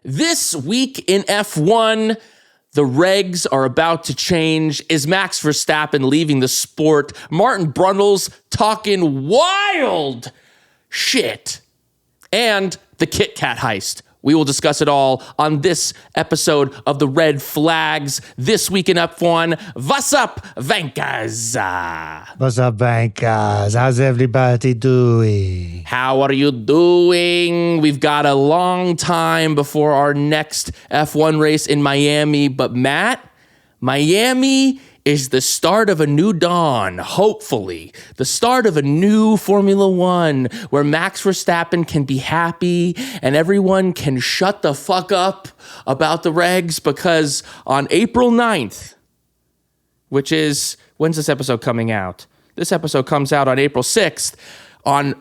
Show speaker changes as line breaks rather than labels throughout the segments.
This week in F1, the regs are about to change. Is Max Verstappen leaving the sport? Martin Brundle's talking wild shit. And the KitKat Heist. We will discuss it all on this episode of the Red Flags. This week in F1. What's up, Vankers?
What's up, Vankers? How's everybody doing?
How are you doing? We've got a long time before our next F1 race in Miami. But Matt, Miami is the start of a new dawn, hopefully. The start of a new Formula One where Max Verstappen can be happy and everyone can shut the fuck up about the regs, because on April 9th, which is, when's this episode coming out? This episode comes out on April 6th. On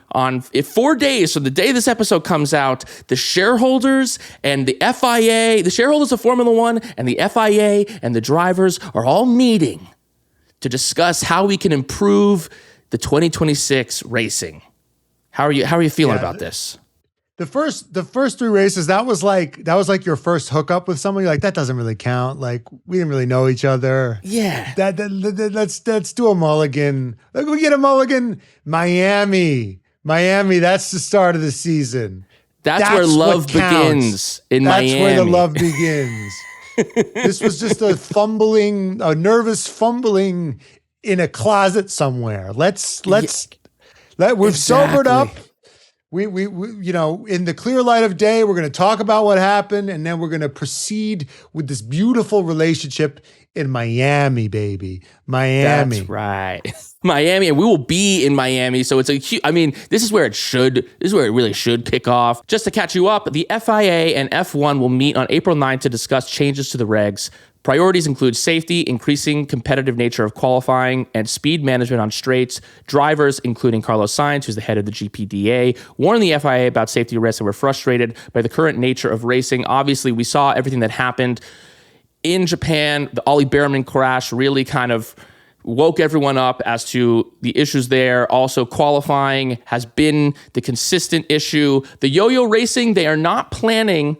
4 days from the day this episode comes out, the shareholders and the FIA, the shareholders of Formula One and the FIA and the drivers are all meeting to discuss how we can improve the 2026 racing. How are you feeling about this?
The first three races, that was like your first hookup with someone. You're like, that doesn't really count. Like, we didn't really know each other.
Yeah.
Let's do a mulligan. Like, we get a mulligan. Miami. That's the start of the season.
That's where love begins in Miami.
That's where the love begins. This was just a nervous fumbling in a closet somewhere. We've sobered up. We in the clear light of day, we're going to talk about what happened, and then we're going to proceed with this beautiful relationship in Miami, baby. Miami.
That's right. Miami, and we will be in Miami. So it's this is where it really should kick off. Just to catch you up, the FIA and F1 will meet on April 9th to discuss changes to the regs. Priorities include safety, increasing competitive nature of qualifying, and speed management on straights. Drivers, including Carlos Sainz, who's the head of the GPDA, warned the FIA about safety risks and were frustrated by the current nature of racing. Obviously, we saw everything that happened in Japan. The Ollie Behrman crash really kind of woke everyone up as to the issues there. Also, qualifying has been the consistent issue. The yo-yo racing, they are not planning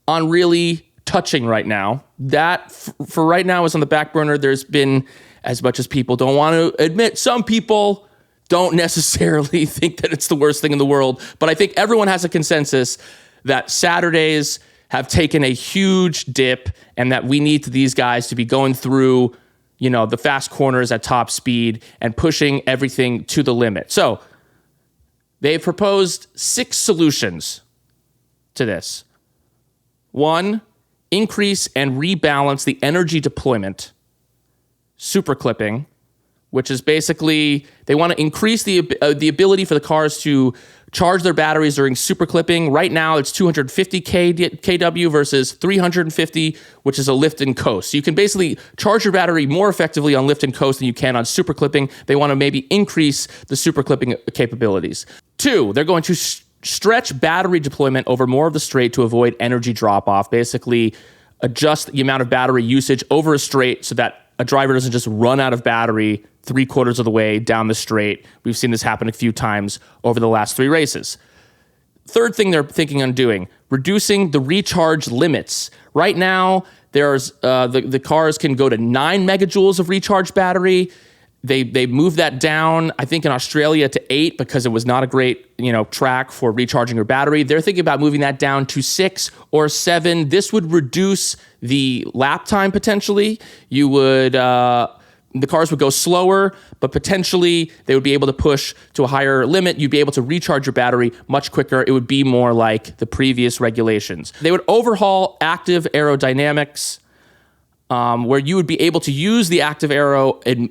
on really touching right now. That for right now is on the back burner. There's been, as much as people don't want to admit, some people don't necessarily think that it's the worst thing in the world, but I think everyone has a consensus that Saturdays have taken a huge dip and that we need these guys to be going through, the fast corners at top speed and pushing everything to the limit. So they've proposed 6 solutions to this. 1, increase and rebalance the energy deployment. Super clipping, which is basically they want to increase the ability for the cars to charge their batteries during super clipping. Right now, it's 250 kW versus 350, which is a lift and coast. So you can basically charge your battery more effectively on lift and coast than you can on super clipping. They want to maybe increase the super clipping capabilities. 2, they're going to stretch battery deployment over more of the straight to avoid energy drop-off. Basically, adjust the amount of battery usage over a straight so that a driver doesn't just run out of battery 3/4 of the way down the straight. We've seen this happen a few times over the last 3 races. 3rd thing they're thinking on doing, reducing the recharge limits. Right now, there's the cars can go to 9 megajoules of recharge battery. They moved that down, I think, in Australia to 8 because it was not a great, track for recharging your battery. They're thinking about moving that down to 6 or 7. This would reduce the lap time potentially. You would the cars would go slower, but potentially they would be able to push to a higher limit. You'd be able to recharge your battery much quicker. It would be more like the previous regulations. They would overhaul active aerodynamics, where you would be able to use the active aero in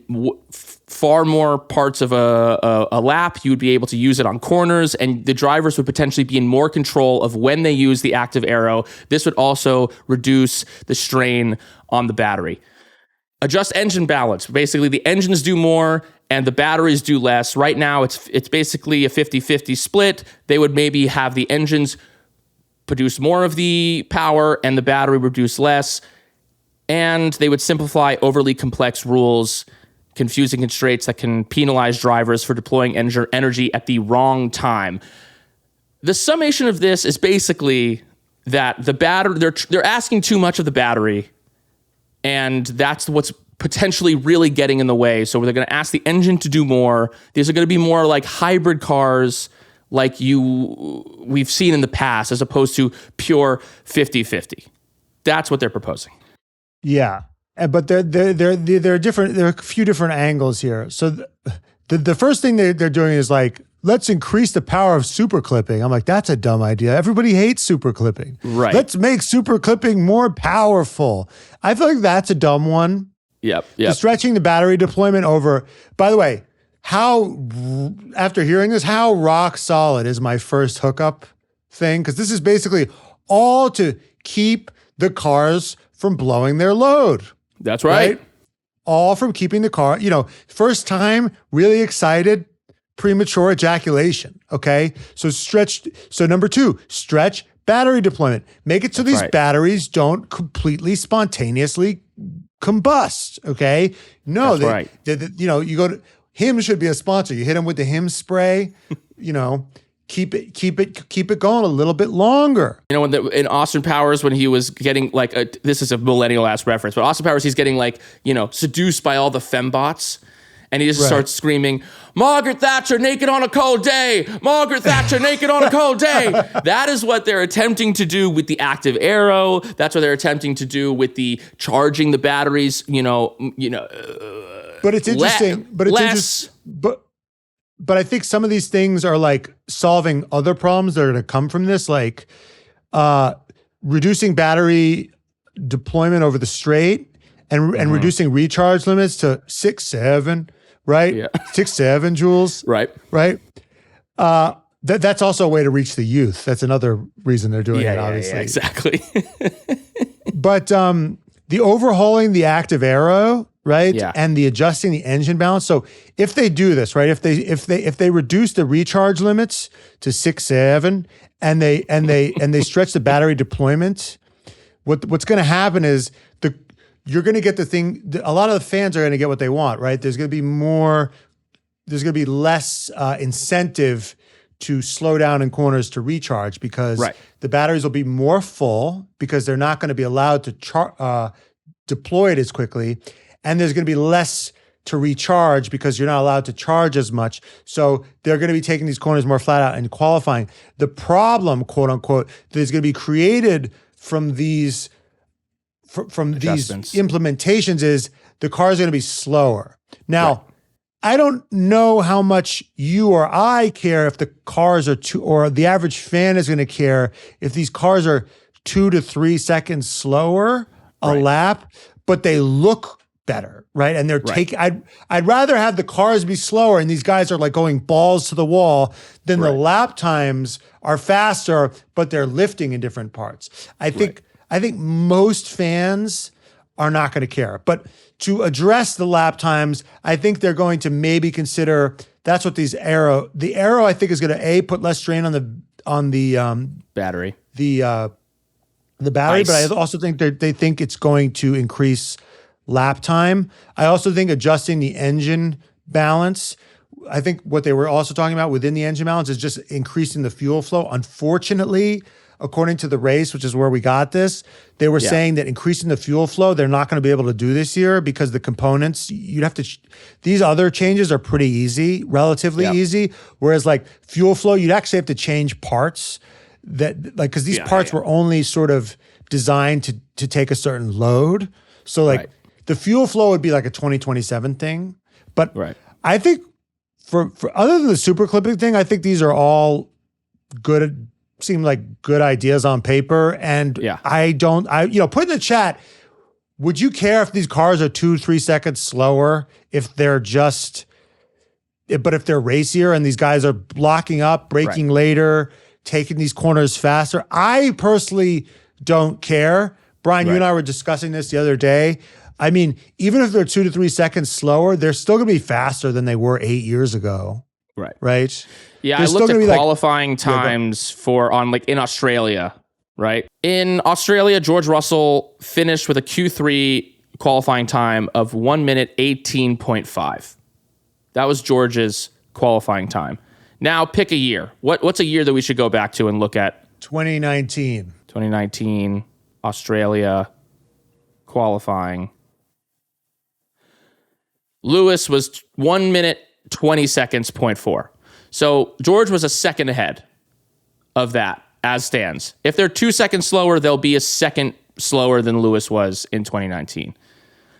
far more parts of a lap. You would be able to use it on corners, and the drivers would potentially be in more control of when they use the active aero. This would also reduce the strain on the battery. Adjust engine balance. Basically, the engines do more and the batteries do less. Right now, it's basically a 50-50 split. They would maybe have the engines produce more of the power and the battery produce less. And they would simplify overly complex rules, confusing constraints that can penalize drivers for deploying energy at the wrong time. The summation of this is basically that the battery, they're asking too much of the battery, and that's what's potentially really getting in the way. So they're going to ask the engine to do more. These are going to be more like hybrid cars like we've seen in the past, as opposed to pure 50-50. That's what they're proposing.
Yeah. But there are different. There are a few different angles here. So the first thing they're doing is like, let's increase the power of super clipping. I'm like, that's a dumb idea. Everybody hates super clipping.
Right.
Let's make super clipping more powerful. I feel like that's a dumb one.
Yep.
Stretching the battery deployment over. By the way, after hearing this, how rock solid is my first hookup thing? Because this is basically all to keep the cars from blowing their load.
That's right.
All from keeping the car, first time, really excited, premature ejaculation. Okay. So number 2, stretch battery deployment. Make it so these batteries don't completely spontaneously combust. Okay. No,
that's right.
You go to Him should be a sponsor. You hit him with the Him spray, keep it going a little bit longer.
In Austin Powers, when he was getting this is a millennial ass reference, but Austin Powers, he's getting seduced by all the fembots, and he just starts screaming, "Margaret Thatcher naked on a cold day! Margaret Thatcher naked on a cold day!" That is what they're attempting to do with the active arrow. That's what they're attempting to do with the charging the batteries. But
it's interesting. But I think some of these things are like solving other problems that are going to come from this, like reducing battery deployment over the straight and reducing recharge limits to 6-7, right? Yeah. 6-7 joules.
Right.
That's also a way to reach the youth. That's another reason they're doing it, obviously.
Yeah, exactly.
But the overhauling the active arrow, right?
Yeah.
And the adjusting the engine balance. So if they do this, right? If they reduce the recharge limits to 6-7 and they stretch the battery deployment, what's going to happen is you're going to get the thing. A lot of the fans are going to get what they want, right? There's going to be less incentive to slow down in corners to recharge because the batteries will be more full because they're not going to be allowed to deploy it as quickly. And there's going to be less to recharge because you're not allowed to charge as much. So they're going to be taking these corners more flat out and qualifying. The problem, quote unquote, that is going to be created from these implementations is the car is going to be slower. Now, I don't know how much you or I care if the cars are or the average fan is going to care if these cars are 2 to 3 seconds slower a lap, but they look better, right? And they're taking. I'd rather have the cars be slower and these guys are like going balls to the wall than the lap times are faster, but they're lifting in different parts. I think most fans are not going to care, but to address the lap times, I think they're going to maybe consider. That's what the arrow I think is going to put less strain on the
battery,
the battery,
Ice.
but I also think they think it's going to increase lap time. I also think adjusting the engine balance. I think what they were also talking about within the engine balance is just increasing the fuel flow. Unfortunately, according to the race, which is where we got this, they were saying that increasing the fuel flow, they're not going to be able to do this year because the components, these other changes are pretty easy, relatively easy. Whereas like fuel flow, you'd actually have to change parts because these parts were only sort of designed to take a certain load. So the fuel flow would be like a 2027 thing. But I think for other than the super clipping thing, I think these are all good, seem like good ideas on paper. And put in the chat, would you care if these cars are 2-3 seconds slower if they're if they're racier and these guys are blocking up, braking later, taking these corners faster? I personally don't care. Brian, you and I were discussing this the other day. I mean, even if they're 2 to 3 seconds slower, they're still going to be faster than they were 8 years ago. Right?
Yeah, I looked at qualifying times in Australia, right? In Australia, George Russell finished with a Q3 qualifying time of 1 minute 18.5. That was George's qualifying time. Now pick a year. What's a year that we should go back to and look at?
2019.
2019, Australia qualifying. Lewis was 1 minute, 20 seconds, 0.4. So George was a second ahead of that as stands. If they're 2 seconds slower, they'll be a second slower than Lewis was in 2019.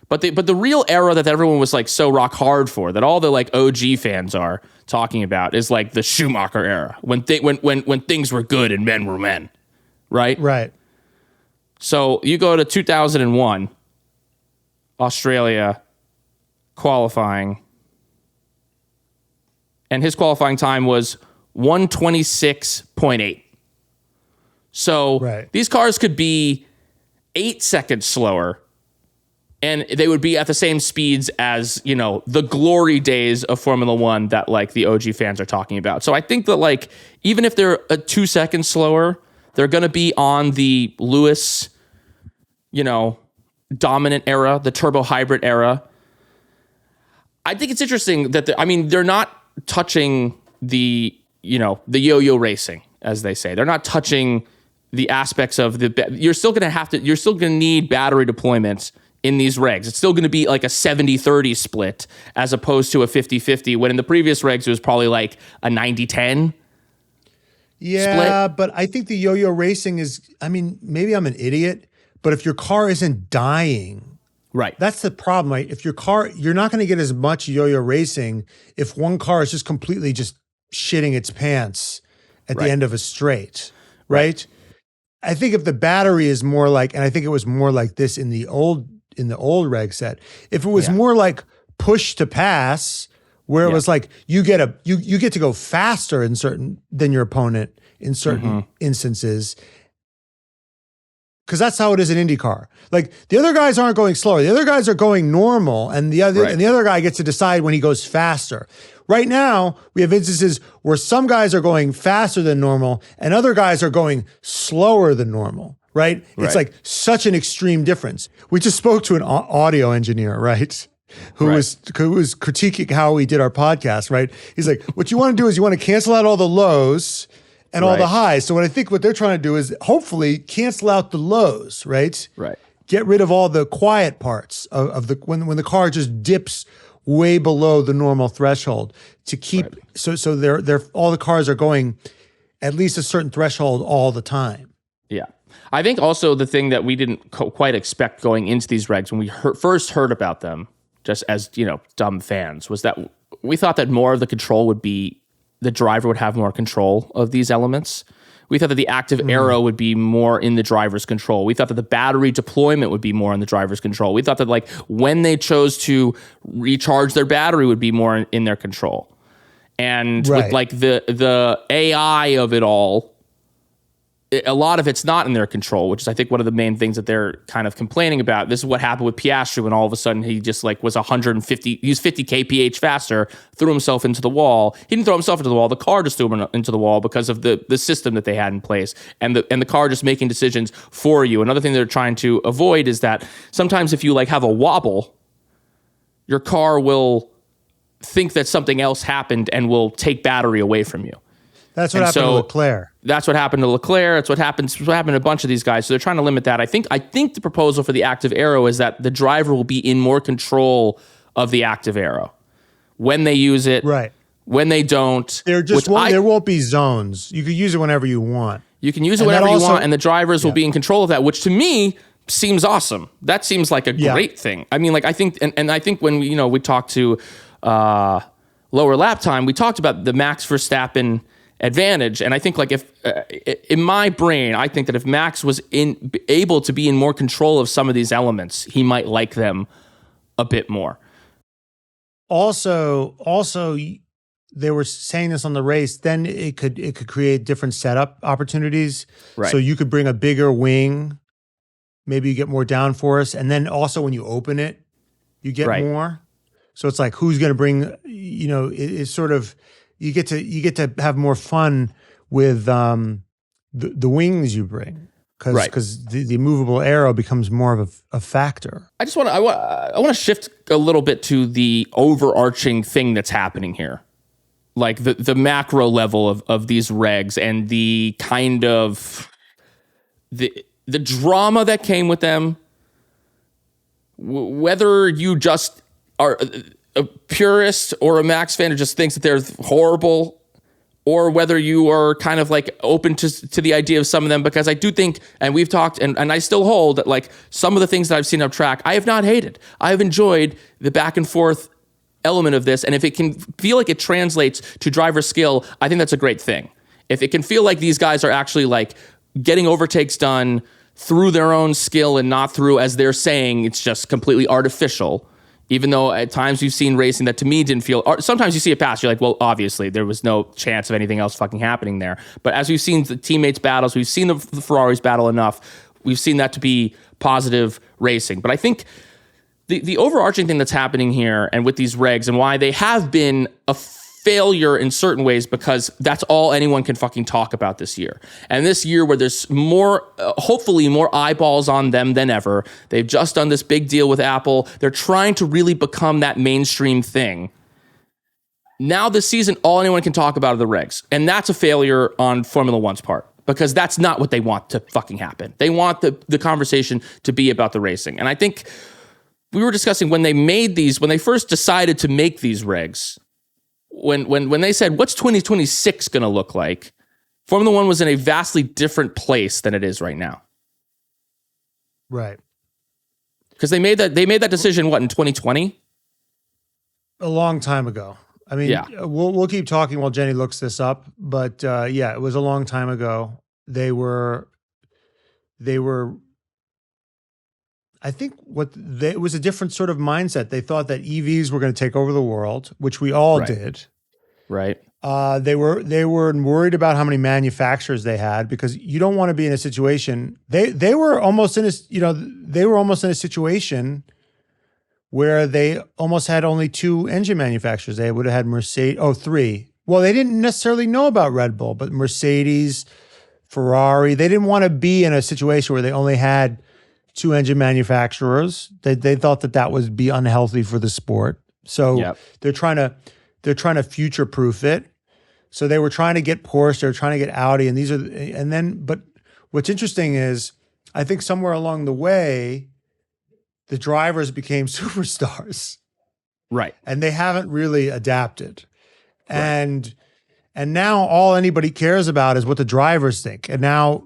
But the real era that everyone was like so rock hard for, that all the like OG fans are talking about, is like the Schumacher era, when things were good and men were men, right?
Right.
So you go to 2001, Australia qualifying, and his qualifying time was 1:26.8. So these cars could be 8 seconds slower, and they would be at the same speeds as, you know, the glory days of Formula One that like the OG fans are talking about. So I think that like, even if they're 2 seconds slower, they're going to be on the Lewis, you know, dominant era, the turbo hybrid era. I think it's interesting that they're not touching the, you know, the yo-yo racing, as they say. They're not touching the aspects of you're still going to need battery deployments in these regs. It's still going to be like a 70-30 split as opposed to a 50-50, when in the previous regs it was probably like a 90-10
split. But I think the yo-yo racing is, I mean, maybe I'm an idiot, but if your car isn't dying,
right,
that's the problem, right? If your car, you're not going to get as much yo-yo racing if one car is just completely just shitting its pants at the end of a straight, right? I think if the battery is more like, and I think it was more like this in the old reg set, if it was more like push to pass, where it was like you get to go faster than your opponent in certain instances, because that's how it is in IndyCar. Like the other guys aren't going slower; the other guys are going normal, and the other guy gets to decide when he goes faster. Right now, we have instances where some guys are going faster than normal, and other guys are going slower than normal. Right? It's like such an extreme difference. We just spoke to an audio engineer, right? Who was critiquing how we did our podcast, right? He's like, what you want to do is you want to cancel out all the lows and all the highs. So what they're trying to do is hopefully cancel out the lows, right?
Right.
Get rid of all the quiet parts of the when the car just dips way below the normal threshold to keep so they're all the cars are going at least a certain threshold all the time.
Yeah. I think also the thing that we didn't quite expect going into these regs when we first heard about them, just as, you know, dumb fans, was that we thought that more of the control would be, the driver would have more control of these elements. We thought that the active aero would be more in the driver's control. We thought that the battery deployment would be more in the driver's control. We thought that like when they chose to recharge their battery would be more in their control. And with like the AI of it all, a lot of it's not in their control, which is I think one of the main things that they're kind of complaining about. This is what happened with Piastri when all of a sudden he just like was 150, he was 50 kph faster, threw himself into the wall. He didn't throw himself into the wall. The car just threw him into the wall because of the system that they had in place, and the car just making decisions for you. Another thing they're trying to avoid is that sometimes if you like have a wobble, your car will think that something else happened and will take battery away from you.
That's what happened to Leclerc.
That's what happened to Leclerc. That's what happened to a bunch of these guys. So they're trying to limit that. I think the proposal for the active aero is that the driver will be in more control of the active aero when they use it.
Right.
When they don't.
There won't be zones. You can use it whenever you want.
You can use it whenever you want, and the drivers will be in control of that, which to me seems awesome. That seems like a great thing. I mean, like I think, and I think when we talked to lower lap time, we talked about the Max Verstappen advantage, and I think like if in my brain, I think that if Max was able to be in more control of some of these elements, he might like them a bit more.
Also, they were saying this on the race. Then it could create different setup opportunities. Right. So you could bring a bigger wing, maybe you get more downforce, and then also when you open it, you get more. So it's like who's going to bring? It's sort of. You get to have more fun with the wings you bring because the movable aero becomes more of a factor.
I want to shift a little bit to the overarching thing that's happening here, like the macro level of these regs and the kind of the drama that came with them, whether you just are a purist or a Max fan who just thinks that they're horrible, or whether you are kind of like open to the idea of some of them, because I do think, and we've talked, and I still hold that like some of the things that I've seen up track, I have not hated. I have enjoyed the back and forth element of this, and if it can feel like it translates to driver skill, I think that's a great thing. If it can feel like these guys are actually like getting overtakes done through their own skill and not through, as they're saying, it's just completely artificial. Even though at times we've seen racing that to me didn't feel, sometimes you see a pass, you're like, well, obviously there was no chance of anything else fucking happening there. But as we've seen the teammates battles, we've seen the Ferraris battle enough, we've seen that to be positive racing. But I think the overarching thing that's happening here and with these regs and why they have been a failure in certain ways, because that's all anyone can fucking talk about this year. And this year where there's more, hopefully more eyeballs on them than ever. They've just done this big deal with Apple. They're trying to really become that mainstream thing. Now this season, all anyone can talk about are the regs. And that's a failure on Formula One's part, because that's not what they want to fucking happen. They want the conversation to be about the racing. And I think we were discussing when they first decided to make these regs, when they said, what's 2026 going to look like? Formula One was in a vastly different place than it is right now.
Right.
Because they made that decision, what, in 2020?
A long time ago. I mean,
yeah.
we'll keep talking while Jenny looks this up, but yeah, it was a long time ago. They were I think it was a different sort of mindset. They thought that EVs were going to take over the world, which we all did.
Right.
They were worried about how many manufacturers they had, because you don't want to be in a situation. They were almost in a situation where they almost had only 2 engine manufacturers. They would have had three. Well, they didn't necessarily know about Red Bull, but Mercedes, Ferrari. They didn't want to be in a situation where they only had 2 engine manufacturers. They thought that would be unhealthy for the sport. So they're trying to future-proof it. So they were trying to get Porsche, they were trying to get Audi, but what's interesting is, I think somewhere along the way, the drivers became superstars.
Right.
And they haven't really adapted. Right. And now all anybody cares about is what the drivers think. And now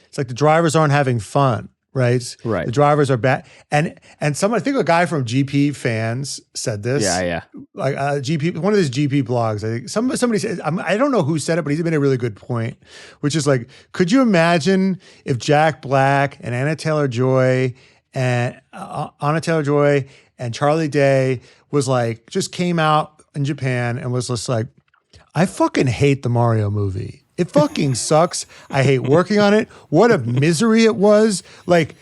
it's like the drivers aren't having fun. Right. The drivers are bad. And I think a guy from GP fans said this.
Yeah.
Like GP, one of his GP blogs. I think somebody said, I don't know who said it, but he's made a really good point, which is like, could you imagine if Jack Black and Anna Taylor-Joy and Charlie Day was like, just came out in Japan and was just like, I fucking hate the Mario movie. It fucking sucks. I hate working on it. What a misery it was. Like,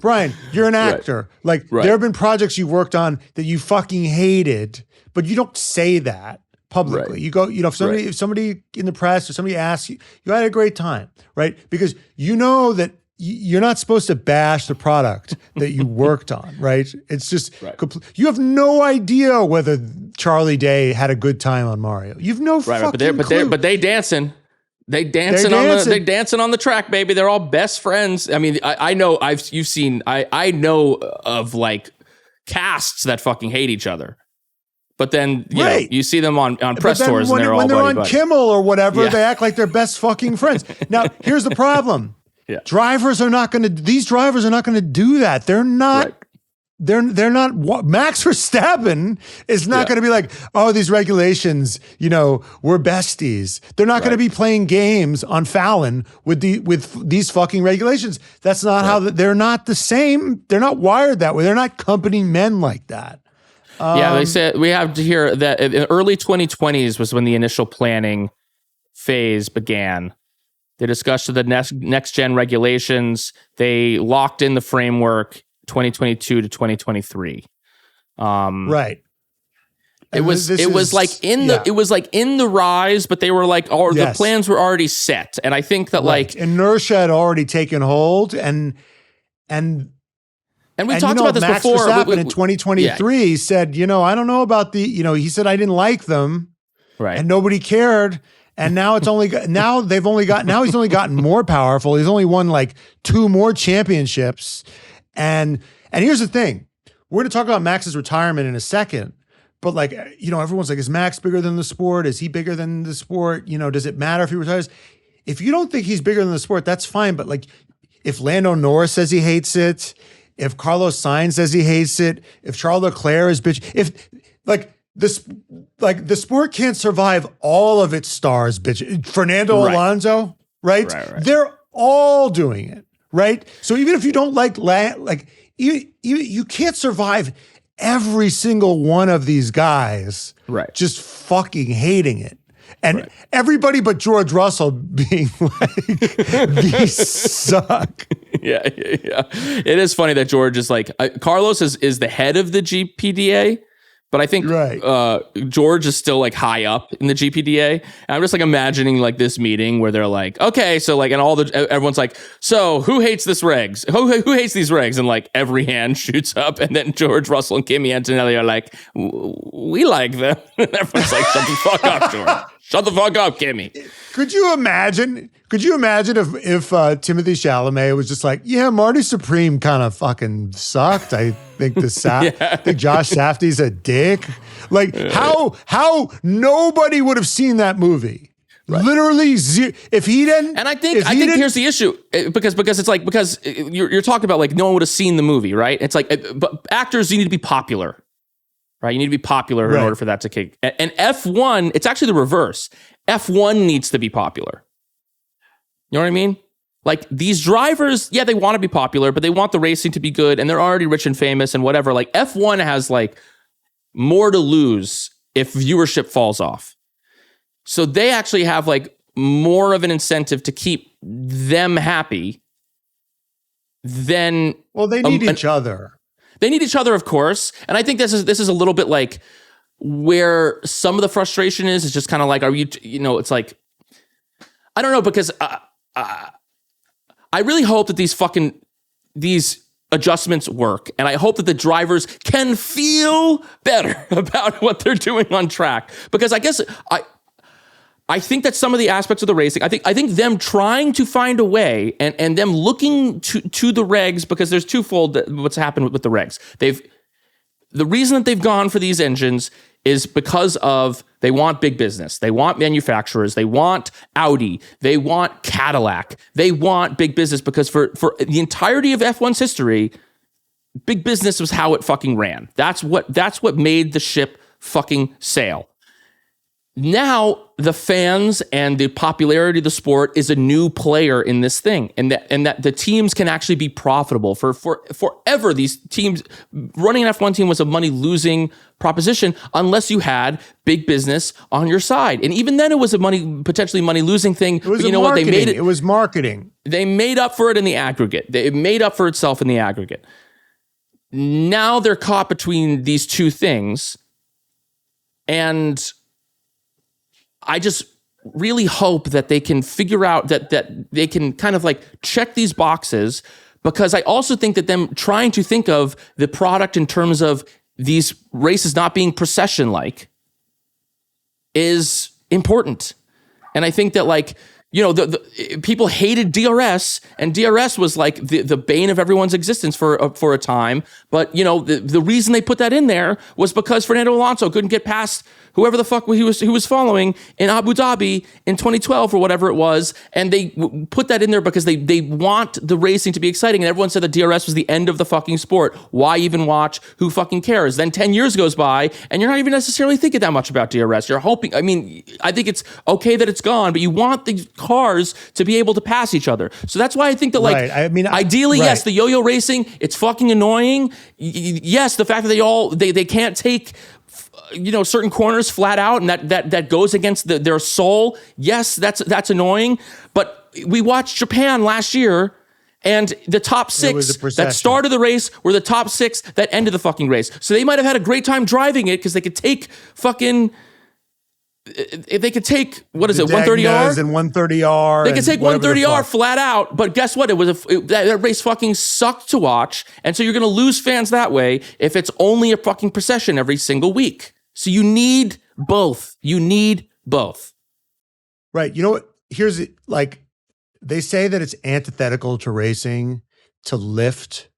Brian, you're an actor. Like, there have been projects you worked on that you fucking hated, but you don't say that publicly. Right. You go, if somebody in the press or somebody asks you, you had a great time, right? Because you know that you're not supposed to bash the product that you worked on, right? It's just, you have no idea whether Charlie Day had a good time on Mario. You've no fucking clue.
But they dancing. They dancing on the track, baby. They're all best friends. I mean, I know I know of like casts that fucking hate each other. But then you see them on press tours and they're all buddy.
When they're on Kimmel or whatever, they act like they're best fucking friends. Now, here's the problem. These drivers are not going to do that. They're not. Right. They're not. Max Verstappen is not going to be like, oh, these regulations, we're besties. They're not going to be playing games on Fallon with these fucking regulations. That's not how they're not the same. They're not wired that way. They're not company men like that.
They said we have to hear that in the early 2020s was when the initial planning phase began. They discussed the next gen regulations. They locked in the framework 2022 to 2023.
Right.
It was like in the rise, but they were like, the plans were already set. And I think that like
inertia had already taken hold, and
we talked about this
Max
before.
Verstappen in 2023 said, I don't know about he said I didn't like them,
right?
And nobody cared. And now he's only gotten more powerful. He's only won like 2 more championships. And here's the thing. We're going to talk about Max's retirement in a second. But like, everyone's like, is Max bigger than the sport? Is he bigger than the sport? Does it matter if he retires? If you don't think he's bigger than the sport, that's fine. But like, if Lando Norris says he hates it, if Carlos Sainz says he hates it, if Charles Leclerc is bitch, if like this, like the sport can't survive all of its stars, bitch. Fernando Alonso, right? They're all doing it, right? So even if you don't you can't survive every single one of these guys, just fucking hating it. And everybody but George Russell being like, these suck.
Yeah. It is funny that George is like, Carlos is the head of the GPDA, but I think George is still like high up in the GPDA. And I'm just like imagining like this meeting where they're like, okay, so like, and everyone's like, so who hates this regs? Who hates these regs? And like every hand shoots up, and then George Russell and Kimi Antonelli are like, we like them. And everyone's like, shut the fuck up, George. Shut the fuck up, Kimmy.
Could you imagine if Timothée Chalamet was just like, yeah, Marty Supreme kind of fucking sucked. I think I think Josh Safdie's a dick. Like how nobody would have seen that movie. Literally zero. If he didn't,
and I think here's the issue, because it's like, because you're talking about like no one would have seen the movie, right? It's like, but actors, you need to be popular. Right, you need to be popular in order for that to kick. And F1, it's actually the reverse. F1 needs to be popular. You know what I mean? Like these drivers, yeah, they want to be popular, but they want the racing to be good, and they're already rich and famous and whatever. Like F1 has like more to lose if viewership falls off. So they actually have like more of an incentive to keep them happy than
they need each other.
They need each other, of course. And I think this is a little bit like where some of the frustration is. It's just kind of like, are you, it's like, I don't know, because I really hope that these adjustments work. And I hope that the drivers can feel better about what they're doing on track. Because I guess I think that some of the aspects of the racing, I think them trying to find a way and them looking to the regs, because there's twofold what's happened with the regs. The reason that they've gone for these engines is because of they want big business. They want manufacturers. They want Audi. They want Cadillac. They want big business because for the entirety of F1's history, big business was how it fucking ran. That's what made the ship fucking sail. Now the fans and the popularity of the sport is a new player in this thing, and that the teams can actually be profitable for forever. These teams running an F1 team was a money losing proposition unless you had big business on your side, and even then it was a potentially money losing thing.
It was
but what they made
it was marketing.
They made up for it in the aggregate. It made up for itself in the aggregate. Now they're caught between these two things, and I just really hope that they can figure out that they can kind of like check these boxes, because I also think that them trying to think of the product in terms of these races not being procession-like is important. And I think that like, the people hated DRS, and DRS was like the bane of everyone's existence for a time. But the reason they put that in there was because Fernando Alonso couldn't get past whoever the fuck who was following in Abu Dhabi in 2012 or whatever it was, and they put that in there because they want the racing to be exciting. And everyone said that DRS was the end of the fucking sport. Why even watch? Who fucking cares? Then 10 years goes by, and you're not even necessarily thinking that much about DRS. You're hoping. I mean, I think it's okay that it's gone, but you want the cars to be able to pass each other. So that's why I think that, like, ideally, yes, the yo-yo racing, it's fucking annoying. Yes, the fact that they can't take certain corners flat out, and that goes against their soul. Yes, that's annoying. But we watched Japan last year, and the top six that started the race were the top six that ended the fucking race. So they might have had a great time driving it because they could take fucking. They could take, what is it, 130R?
And 130R.
They could take 130R flat out, but guess what? That race fucking sucked to watch, and so you're going to lose fans that way if it's only a fucking procession every single week. So you need both. You need both.
Right. You know what? Here's like, they say that it's antithetical to racing to lift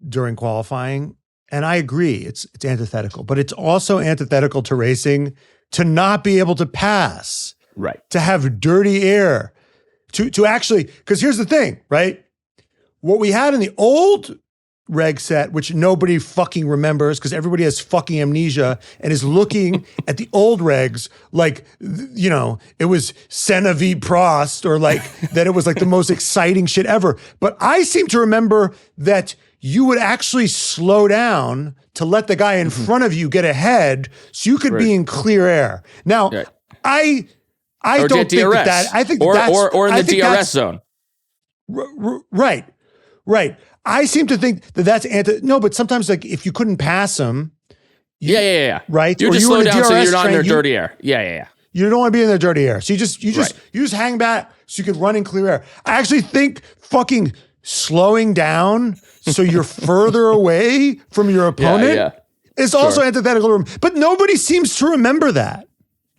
during qualifying. And I agree, it's antithetical, but it's also antithetical to racing to not be able to pass,
Right.
to have dirty air, to actually, because here's the thing, right? What we had in the old reg set, which nobody fucking remembers because everybody has fucking amnesia and is looking at the old regs like, you know, it was Senna v. Prost, or like that it was like the most exciting shit ever. But I seem to remember that you would actually slow down to let the guy in front of you get ahead so you could be in clear air. Now, I
or
don't think
DRS.
that. I think
or in
I
the
think
DRS zone.
Right. I seem to think that that's no, but sometimes like if you couldn't pass them,
Yeah.
right?
You're
or
just
you
slow
were in a
down so
DRS
you're not in
train,
their dirty air. Yeah.
You don't want to be in their dirty air. So you just hang back so you could run in clear air. I actually think fucking slowing down so you're further away from your opponent is also antithetical. But nobody seems to remember that.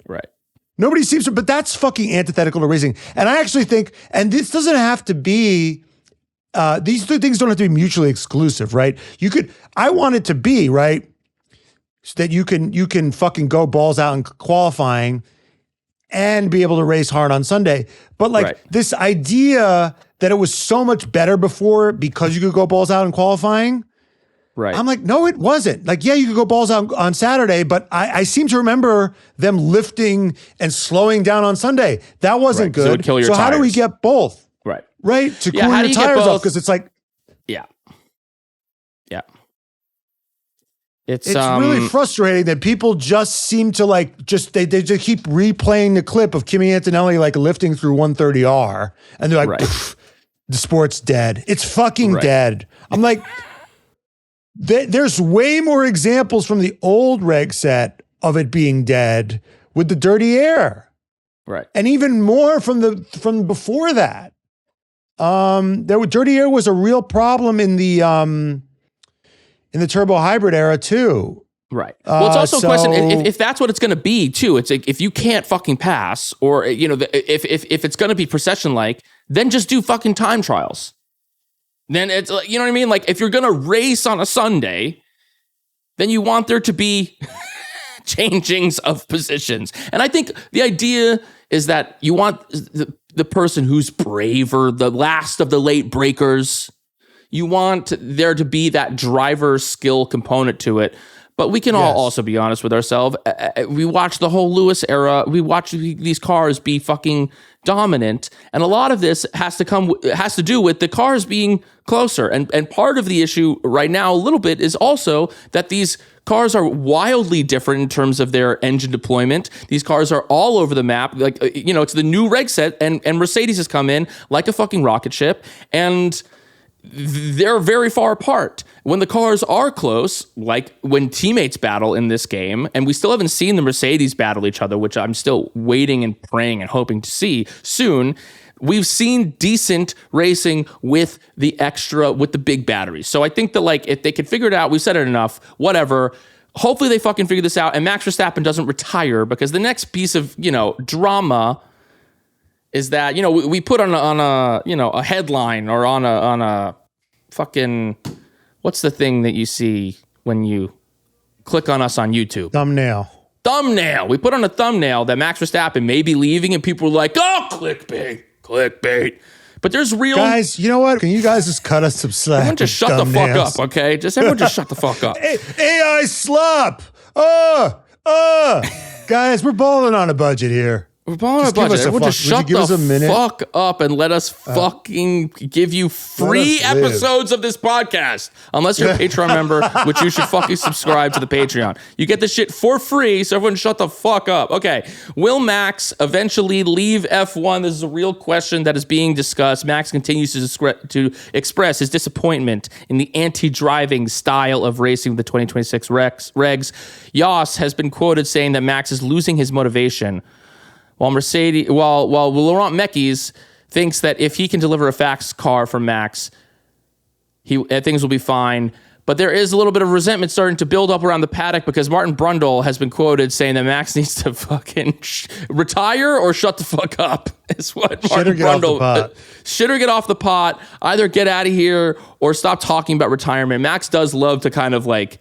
Right.
Nobody seems to, but that's fucking antithetical to racing. And I actually think, and this doesn't have to be, these two things don't have to be mutually exclusive, right? I want it to be, right, so that you can fucking go balls out in qualifying and be able to race hard on Sunday. But like this idea that it was so much better before because you could go balls out in qualifying. Right. I'm like, no, it wasn't. Like, yeah, you could go balls out on Saturday, but I seem to remember them lifting and slowing down on Sunday. That wasn't good. So, it would kill your tires. How do we get both? Right. To cool your tires off, because it's like.
Yeah.
It's really frustrating that people just seem to like they just keep replaying the clip of Kimi Antonelli like lifting through 130R, and they're like, the sport's dead. It's fucking dead. I'm like, there's way more examples from the old reg set of it being dead with the dirty air, and even more from before that. Dirty air was a real problem in the turbo hybrid era too.
Right. Well, it's also a question if that's what it's going to be too. It's like if you can't fucking pass, or you know, if it's going to be procession like, then just do fucking time trials. Then it's like, you know what I mean? Like if you're going to race on a Sunday, then you want there to be changings of positions. And I think the idea is that you want the person who's braver, the last of the late breakers. You want there to be that driver skill component to it. But we can all also be honest with ourselves. We watched the whole Lewis era. We watched these cars be fucking dominant. And a lot of this has to do with the cars being closer. And part of the issue right now a little bit is also that these cars are wildly different in terms of their engine deployment. These cars are all over the map. Like, you know, it's the new reg set, and Mercedes has come in like a fucking rocket ship. And they're very far apart. When the cars are close, like when teammates battle in this game, and we still haven't seen the Mercedes battle each other, which I'm still waiting and praying and hoping to see soon. We've seen decent racing with the big batteries. So I think that like if they could figure it out, we've said it enough, whatever. Hopefully they fucking figure this out and Max Verstappen doesn't retire, because the next piece of, you know, drama is that, you know, we put on a you know, a headline or on a fucking, what's the thing that you see when you click on us on YouTube?
Thumbnail.
We put on a thumbnail that Max Verstappen may be leaving, and people are like, oh, clickbait. But there's real...
Guys, you know what? Can you guys just cut us some slack?
Everyone just shut the fuck up, okay? Everyone just shut the fuck up.
AI slop. Guys, we're balling on a budget here.
We're balling on a budget. Everyone just shut the fuck up and let us fucking give you free episodes of this podcast. Unless you're a Patreon member, which you should fucking subscribe to the Patreon. You get this shit for free, so everyone shut the fuck up. Okay, will Max eventually leave F1? This is a real question that is being discussed. Max continues to express his disappointment in the anti-driving style of racing with the 2026 Regs. Yas has been quoted saying that Max is losing his motivation, while Laurent Mekies thinks that if he can deliver a fast car for Max, things will be fine. But there is a little bit of resentment starting to build up around the paddock because Martin Brundle has been quoted saying that Max needs to fucking retire or shut the fuck up. Is what Martin Brundle should or get off the pot. Either get out of here or stop talking about retirement. Max does love to kind of like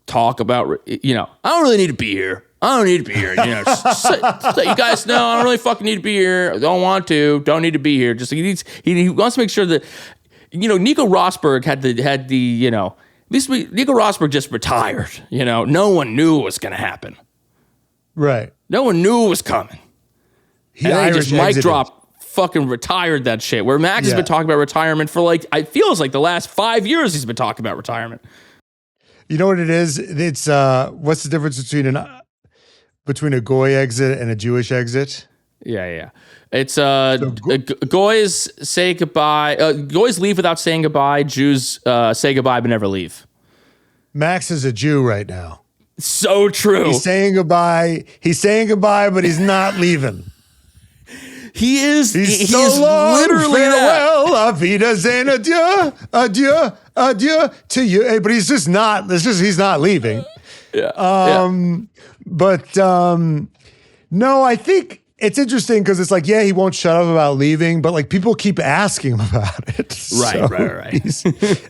talk about, I don't really need to be here. I don't need to be here. So you guys know I don't really fucking need to be here. I don't want to. Don't need to be here. Just he wants to make sure that Nico Rosberg had the Nico Rosberg just retired. No one knew what was going to happen.
Right.
No one knew it was coming. He just mic drop fucking retired that shit. Where Max has been talking about retirement for it feels like the last 5 years he's been talking about retirement. You know
what it is? It's what's the difference between a Goy exit and a Jewish exit?
Yeah. It's Goys say goodbye. Goys leave without saying goodbye. Jews say goodbye but never leave. Max
is a Jew right now.
So true.
He's saying goodbye, but he's not leaving.
He is. He's
so long, literally farewell, auf Wiedersehen, adieu to you. But he's just not. He's not leaving. But no, I think it's interesting because it's like, he won't shut up about leaving, but people keep asking him about it.
Right.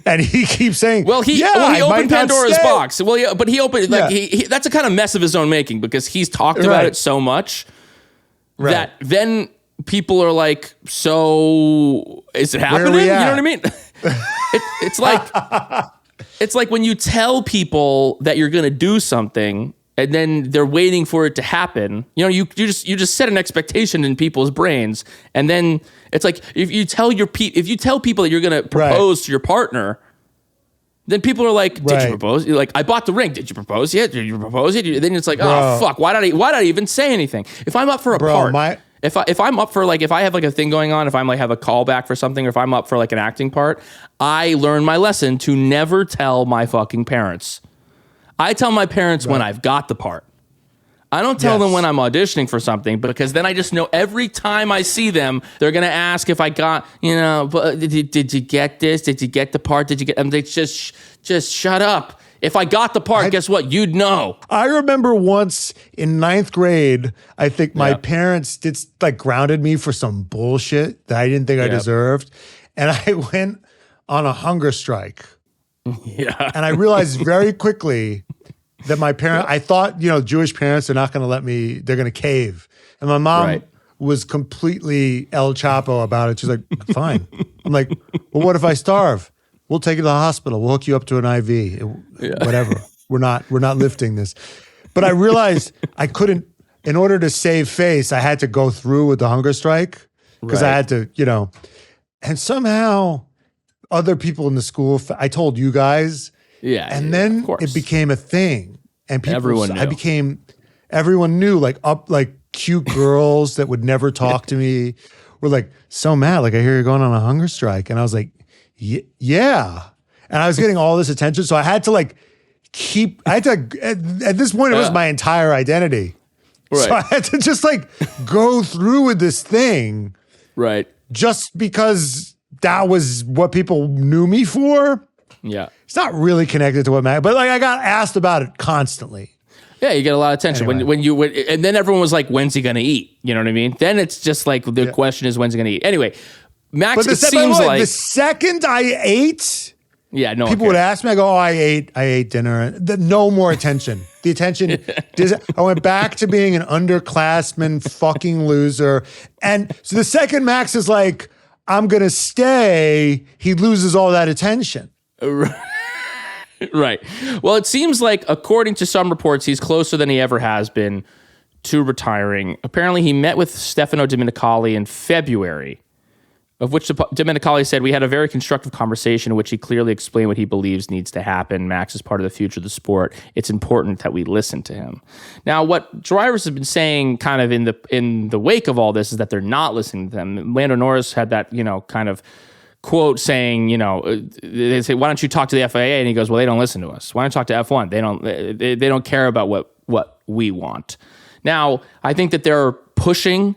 And he keeps saying,
he opened Pandora's box. But he opened that's a kind of mess of his own making because he's talked about it so much that then people are like, so is it happening? You know what I mean? It's like when you tell people that you're going to do something and then they're waiting for it to happen. You just set an expectation in people's brains, and then it's like if you tell people that you're going to propose to your partner, then people are like, "Did you propose?" You're like, "I bought the ring. Did you propose yet? Did you propose yet?" Then it's like, "Oh fuck! Why did I even say anything?" If I'm up for a part. If I'm up for if I have a thing going on, if I'm have a callback for something, or if I'm up for an acting part, I learn my lesson to never tell my fucking parents. I tell my parents when I've got the part. I don't tell them when I'm auditioning for something because then I just know every time I see them, they're going to ask if I got, did you get this? Did you get the part? Did you get, and they just shut up. If I got the part, guess what? You'd know.
I remember once in 9th grade, I think my parents grounded me for some bullshit that I didn't think I deserved. And I went on a hunger strike.
Yeah.
And I realized very quickly that my parents, I thought, Jewish parents are not going to let me, they're going to cave. And my mom was completely El Chapo about it. She's like, fine. I'm like, well, what if I starve? We'll take you to the hospital. We'll hook you up to an IV. Whatever. We're not lifting this. But I realized I couldn't, in order to save face, I had to go through with the hunger strike because I had to, and somehow other people in the school, I told you guys, and then it became a thing. And people,
everyone knew.
Everyone knew, cute girls that would never talk to me were like, so mad, I hear you're going on a hunger strike. And I was like, yeah. And I was getting all this attention. So I had to at this point, it was my entire identity. Right. So I had to just go through with this thing.
Right.
Just because that was what people knew me for.
Yeah.
It's not really connected to what mattered, but I got asked about it constantly.
Yeah, you get a lot of attention and then everyone was like, when's he going to eat? You know what I mean? Then it's just the question is, when's he going to eat? Anyway, Max, it seems like
the second I ate,
no
people would ask me, I go, I ate dinner. No more attention. The attention, I went back to being an underclassman fucking loser. And so the second Max is like, I'm going to stay, he loses all that attention.
Right. Well, it seems like, according to some reports, he's closer than he ever has been to retiring. Apparently, he met with Stefano Domenicali in February, of which Domenicali said, we had a very constructive conversation in which he clearly explained what he believes needs to happen. Max is part of the future of the sport. It's important that we listen to him. Now, what drivers have been saying kind of in the wake of all this is that they're not listening to them. Lando Norris had that, kind of quote saying, they say, why don't you talk to the FIA? And he goes, well, they don't listen to us. Why don't you talk to F1? They don't care about what we want. Now, I think that they're pushing.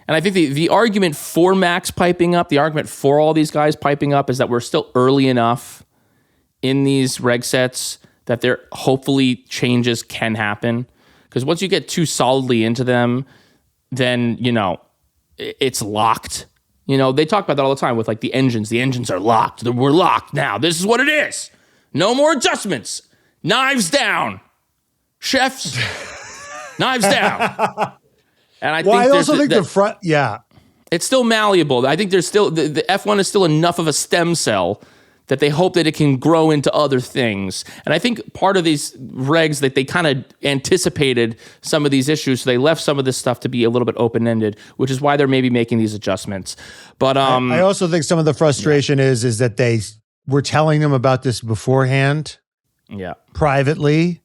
And I think the argument for Max piping up, the argument for all these guys piping up is that we're still early enough in these reg sets that there hopefully changes can happen. Because once you get too solidly into them, then, it's locked. They talk about that all the time with like the engines. The engines are locked. We're locked now. This is what it is. No more adjustments. Knives down. Chefs, knives down. And
I also think the front,
it's still malleable. I think there's still, the F1 is still enough of a stem cell that they hope that it can grow into other things. And I think part of these regs that they kind of anticipated some of these issues, so they left some of this stuff to be a little bit open-ended, which is why they're maybe making these adjustments. But
I also think some of the frustration is that they were telling them about this beforehand, privately,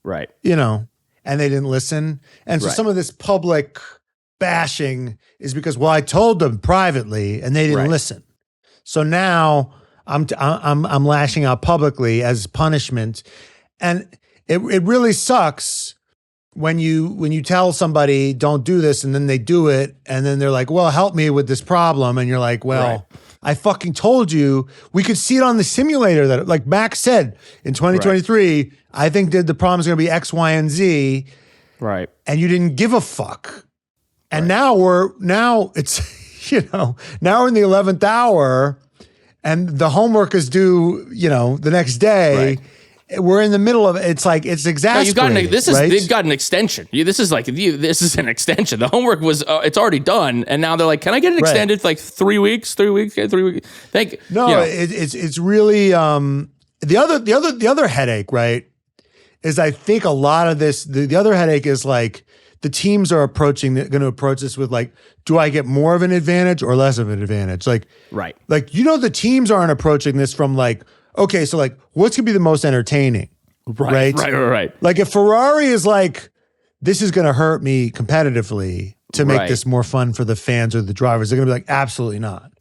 right?
And they didn't listen. And so some of this public bashing is because, I told them privately and they didn't listen. So now I'm lashing out publicly as punishment. And it really sucks when you tell somebody don't do this and then they do it and then they're like, well, help me with this problem. And you're like, well, I fucking told you. We could see it on the simulator that, like Max said, in 2023, I think the problem's going to be X, Y, and Z.
Right.
And you didn't give a fuck. And now it's, now we're in the 11th hour and the homework is due, the next day. We're in the middle of it. It's like, it's exasperating.
They've got an extension. This is an extension. The homework was, it's already done. And now they're like, can I get it extended for like 3 weeks? 3 weeks? 3 weeks?
It's really, the other headache, right, is I think a lot of this, the other headache is like, the teams are going to approach this with like, do I get more of an advantage or less of an advantage? Like, the teams aren't approaching this from like, okay, so like, what's going to be the most entertaining? Right. Like if Ferrari is like, this is going to hurt me competitively to make this more fun for the fans or the drivers, they're going to be like, absolutely not.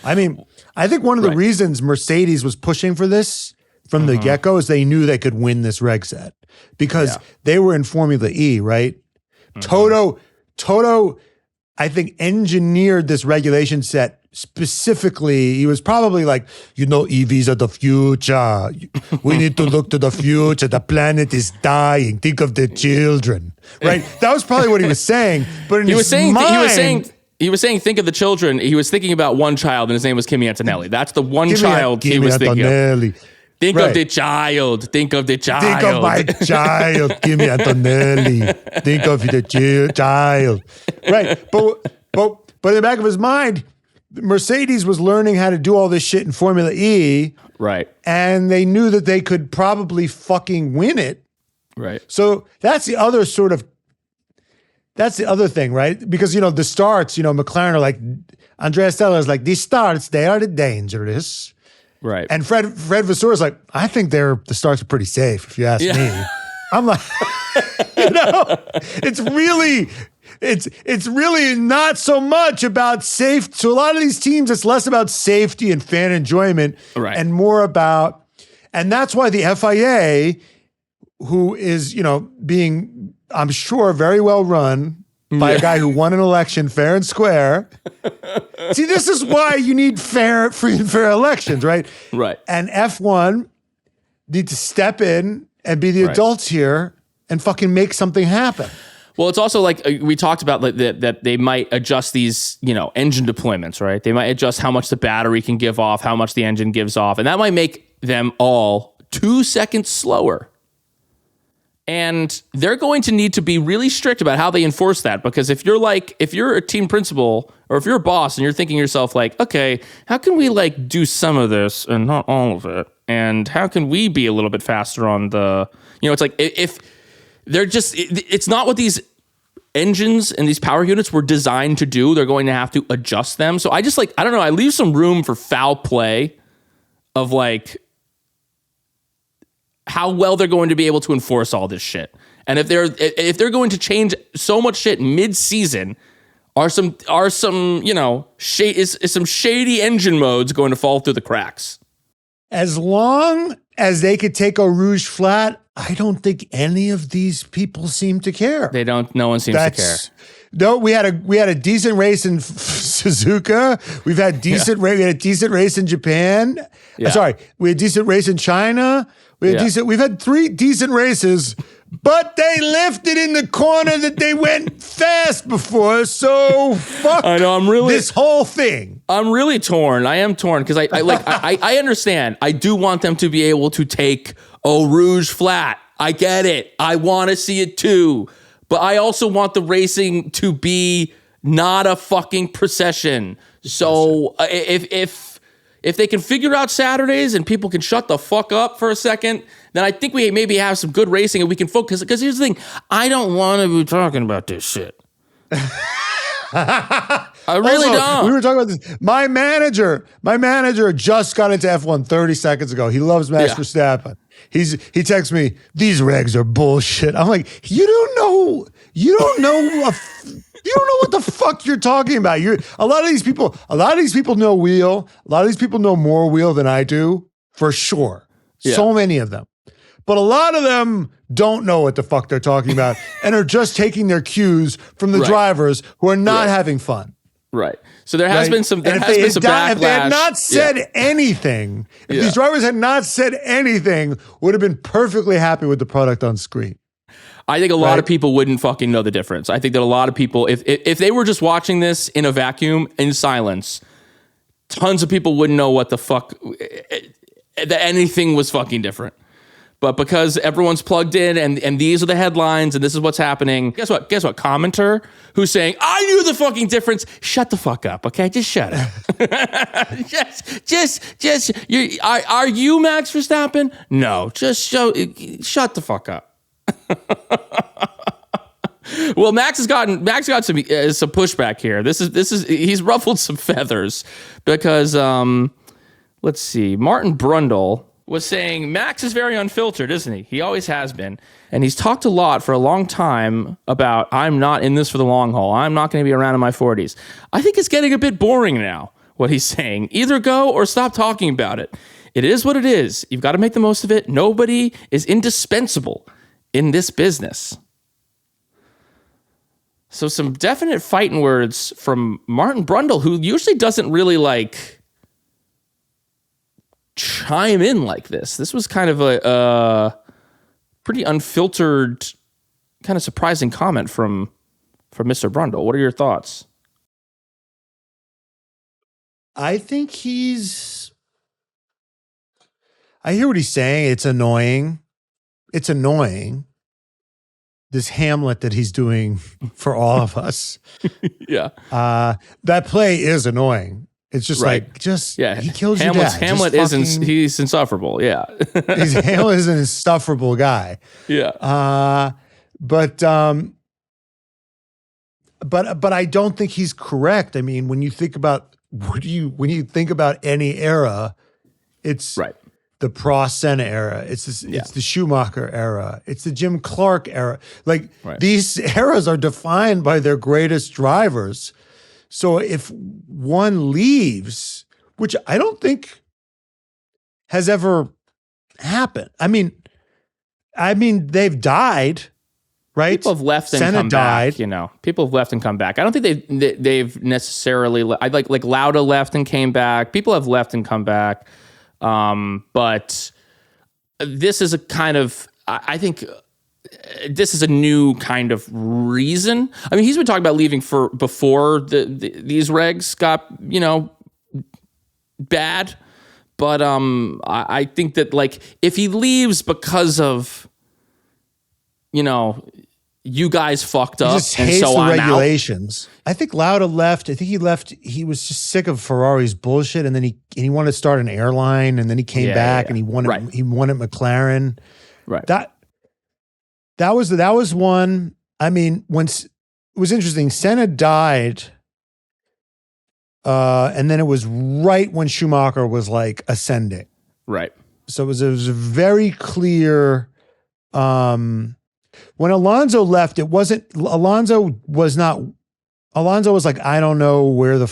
I mean, I think one of the reasons Mercedes was pushing for this from the get-go is they knew they could win this reg set because they were in Formula E, right? Toto, I think, engineered this regulation set specifically. He was probably like, EVs are the future. We need to look to the future. The planet is dying. Think of the children, right? That was probably what he was saying. But he was saying,
think of the children. He was thinking about one child, and his name was Kimi Antonelli. That's the one child he was thinking of. Think of the child. Think of the child.
Think of my child, Kimi Antonelli. Think of the child. Right. But in the back of his mind, Mercedes was learning how to do all this shit in Formula E.
Right.
And they knew that they could probably fucking win it.
Right.
So that's the other thing, right? Because, the starts, McLaren are like, Andrea Stella is like, these starts, they are dangerous.
Right.
And Fred Vasseur is like, I think the starts are pretty safe, if you ask me. I'm like, it's really not so much about safe. So a lot of these teams, it's less about safety and fan enjoyment and more about, and that's why the FIA, who is, being, I'm sure, very well run by a guy who won an election fair and square. See, this is why you need free and fair elections, right?
Right.
And F1 need to step in and be the adults here and fucking make something happen.
Well, it's also like we talked about that they might adjust these, engine deployments, right? They might adjust how much the battery can give off, how much the engine gives off, and that might make them all 2 seconds slower. And they're going to need to be really strict about how they enforce that, because if you're a team principal or if you're a boss and you're thinking to yourself like, okay, how can we like do some of this and not all of it? And how can we be a little bit faster on the, it's like if they're just, it's not what these engines and these power units were designed to do. They're going to have to adjust them. So I just like, I don't know, I leave some room for foul play of like, how well they're going to be able to enforce all this shit. And if they're going to change so much shit mid-season, are some some shady engine modes going to fall through the cracks?
As long as they could take a Rouge flat, I don't think any of these people seem to care.
They don't. No one seems to care.
No, we had a decent race in Suzuka. We've had decent race. We had a decent race in Japan.
Yeah.
Sorry, we had a decent race in China. We've had 3 decent races, but they lifted in the corner that they went fast before. So fuck.
I know.
This whole thing.
I'm really torn. I am torn because I understand. I do want them to be able to take Eau Rouge flat. I get it. I want to see it too. But I also want the racing to be not a fucking procession. So if they can figure out Saturdays and people can shut the fuck up for a second, then I think we maybe have some good racing and we can focus. Because here's the thing. I don't want to be talking about this shit. I really don't.
We were talking about this. My manager just got into F1 30 seconds ago. He loves Max Verstappen. He texts me, these regs are bullshit. I'm like, you don't know what the fuck you're talking about. A lot of these people know wheel. A lot of these people know more wheel than I do, for sure. Yeah. So many of them. But a lot of them don't know what the fuck they're talking about and are just taking their cues from the drivers who are not having fun.
Right. So there has been some backlash.
If they had not said anything, if these drivers had not said anything, would have been perfectly happy with the product on screen.
I think a lot of people wouldn't fucking know the difference. I think that a lot of people, if they were just watching this in a vacuum, in silence, tons of people wouldn't know what the fuck, that anything was fucking different. But because everyone's plugged in and these are the headlines and this is what's happening, guess what? Commenter who's saying, I knew the fucking difference. Shut the fuck up, okay? Just shut up. Are you Max Verstappen? No, shut the fuck up. Well, Max got some pushback here. He's ruffled some feathers because let's see, Martin Brundle was saying Max is very unfiltered, isn't he? He always has been. And he's talked a lot for a long time about, I'm not in this for the long haul. I'm not going to be around in my 40s. I think it's getting a bit boring now, what he's saying. Either go or stop talking about it. It is what it is. You've got to make the most of it. Nobody is indispensable in this business. So some definite fighting words from Martin Brundle, who usually doesn't really chime in like this. This was kind of a pretty unfiltered, kind of surprising comment from Mr. Brundle. What are your thoughts?
I think I hear what he's saying. It's annoying. This Hamlet that he's doing for all of us.
Yeah.
That play is annoying. It's just he kills your dad.
Hamlet he's insufferable. Yeah.
Hamlet is an insufferable guy.
Yeah.
But I don't think he's correct. I mean, when you think about any era, it's the Prost Senna era. It's the Schumacher era. It's the Jim Clark era. These eras are defined by their greatest drivers. So if one leaves, which I don't think has ever happened. I mean, they've died, right?
People have left and
Senna
come
died.
back. People have left and come back. I don't think they've necessarily. Like Lauda left and came back. People have left and come back. But this is a kind of. I think. This is a new kind of reason. I mean, he's been talking about leaving before these regs got, bad. But I think that if he leaves because of, you guys fucked up,
he just hates
and so
the
I'm
regulations. Out. I think Lauda left. I think he left. He was just sick of Ferrari's bullshit, and then he wanted to start an airline, and then he came back and he won at McLaren.
Right.
That was one. I mean, it was interesting. Senna died, and then it was right when Schumacher was ascending.
Right.
So it was very clear. When Alonso left, it wasn't. Alonso was like, I don't know where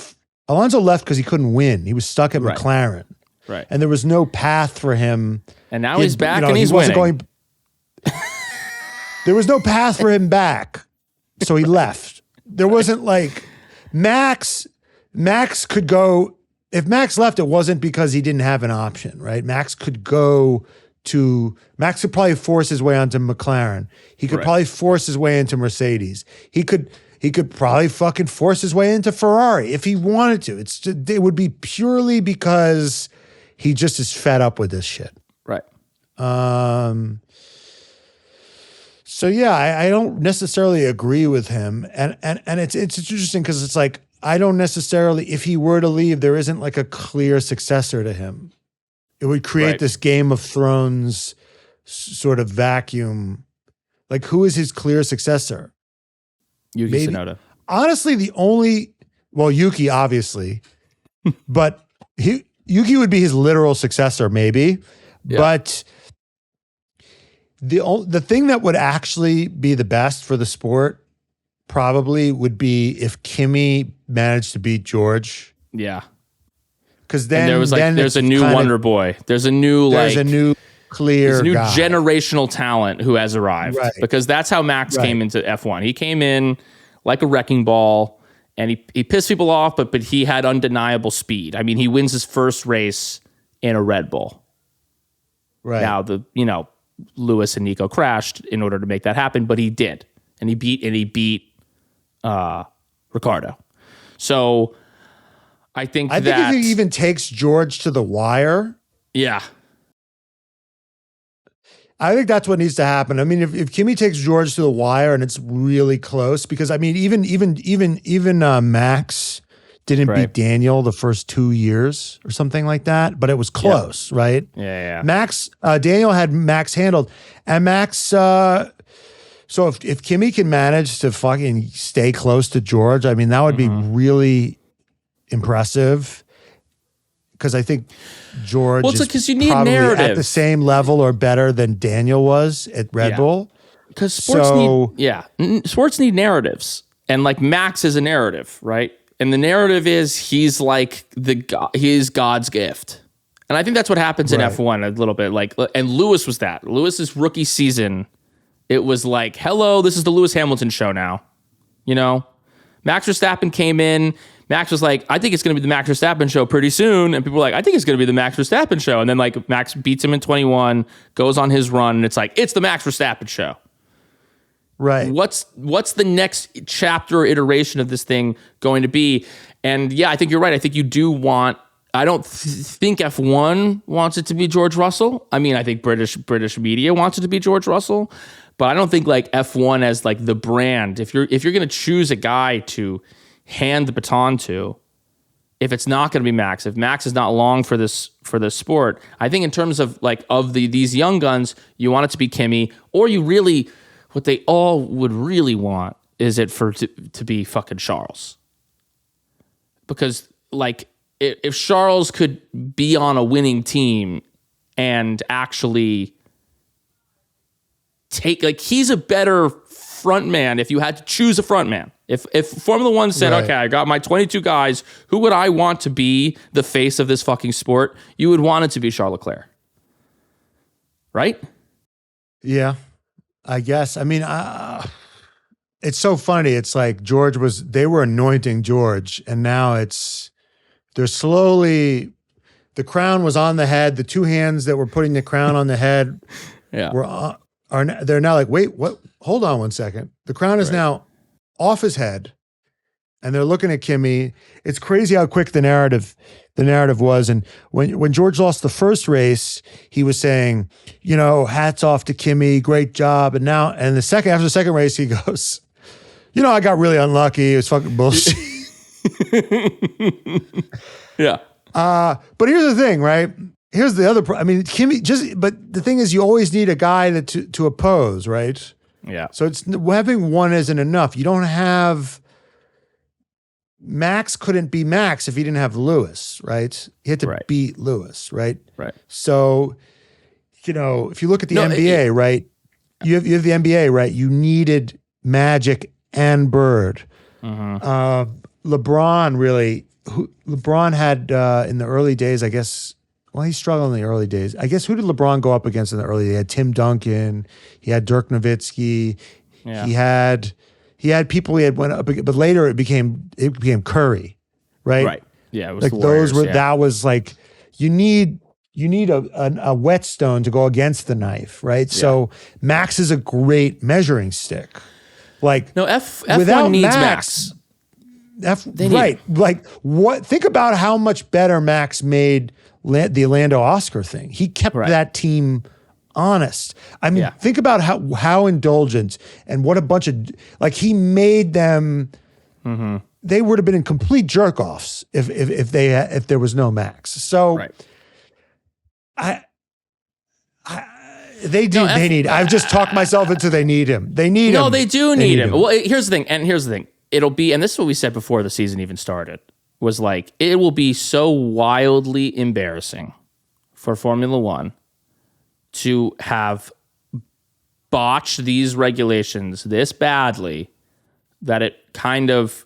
Alonso left because he couldn't win. He was stuck at McLaren.
Right.
And there was no path for him.
And now he's back and he's winning.
There was no path for him back, so he left. There wasn't like Max could go. If Max left, it wasn't because he didn't have an option, right? Max could probably force his way onto McLaren. He could probably force his way into Mercedes. He could probably fucking force his way into Ferrari if he wanted to. It would be purely because he just is fed up with this shit.
Right.
So yeah, I don't necessarily agree with him, and it's interesting because it's like I don't necessarily. If he were to leave, there isn't like a clear successor to him. It would create this Game of Thrones sort of vacuum. Like, who is his clear successor?
Yuki Tsunoda.
Honestly, Yuki obviously, but Yuki would be his literal successor, maybe. Yeah. But the thing that would actually be the best for the sport probably would be if Kimi managed to beat George.
Yeah.
Because then
there's a new Wonder Boy. There's a new
clear
new
guy.
Generational talent who has arrived. Right. Because that's how Max came into F1. He came in like a wrecking ball and he pissed people off, but he had undeniable speed. I mean, he wins his first race in a Red Bull. Right. Now Lewis and Nico crashed in order to make that happen, but he did. And he beat Ricardo. So I think
if he even takes George to the wire.
Yeah.
I think that's what needs to happen. I mean, if Kimi takes George to the wire and it's really close, because I mean, even Max didn't beat Daniel the first 2 years or something like that, but it was close, right?
Yeah.
Daniel had Max handled, and Max. So if Kimi can manage to fucking stay close to George, I mean, that would be really impressive. Because I think George is probably at the same level or better than Daniel was at Red Bull.
Because sports need narratives, and like Max is a narrative, right? And the narrative is he's like he's God's gift, and I think that's what happens in F1 a little bit. Like, and Lewis was that. Lewis's rookie season, it was like, hello, this is the Lewis Hamilton show now. Max Verstappen came in. Max was like, I think it's going to be the Max Verstappen show pretty soon. And people were like, I think it's going to be the Max Verstappen show. And then like Max beats him in 21, goes on his run, and it's like, it's the Max Verstappen show.
Right.
What's the next chapter or iteration of this thing going to be? And yeah, I think you're right. I think you do want, I don't think F1 wants it to be George Russell. I mean, I think British media wants it to be George Russell, but I don't think like F1 as like the brand. If you're going to choose a guy to hand the baton to, if it's not going to be Max, if Max is not long for this sport, I think in terms of like these young guns, you want it to be Kimi, or you really, what they all would really want is it to be fucking Charles, because like if Charles could be on a winning team and actually take, like, he's a better front man if you had to choose a front man. If Formula One said, okay, I got my 22 guys, who would I want to be the face of this fucking sport? You would want it to be Charles Leclerc. Right? Yeah,
I guess. I mean, it's so funny. It's like they were anointing George, and now they're slowly, the crown was on the head. The two hands that were putting the crown on the head they're now like, wait, what? Hold on one second. The crown is now off his head, and they're looking at Kimi. It's crazy how quick the narrative was. And when George lost the first race, he was saying, hats off to Kimi, great job. And after the second race, he goes, I got really unlucky. It was fucking bullshit.
Yeah.
But here's the thing, right? Here's the other Kimi but the thing is, you always need a guy to oppose, right?
Yeah.
So having one isn't enough. You don't have, Max couldn't be Max if he didn't have Lewis, right? He had to beat Lewis, right?
Right.
So, if you look at the NBA, right? You have the NBA, right? You needed Magic and Bird.
Mm-hmm.
LeBron had in the early days, I guess, Well, he struggled in the early days. I guess who did LeBron go up against in the early days? He had Tim Duncan. He had Dirk Nowitzki.
Yeah.
He had people he had went up, but later it became Curry, right?
Right. Yeah. It was
like
the Warriors,
those were that was like you need a whetstone to go against the knife, right? Yeah. So Max is a great measuring stick. Like
no, F1 needs Max.
Right. Like what? Think about how much better Max made the Orlando Oscar thing. He kept that team honest. I mean, think about how indulgent and what a bunch of like he made them. Mm-hmm. They would have been in complete jerk offs if there was no Max. So, they need. I've just talked myself into they need him. They need him.
No, they do need him. Well, here's the thing. It'll be, and this is what we said before the season even started, was like, it will be so wildly embarrassing for Formula One to have botched these regulations this badly that it kind of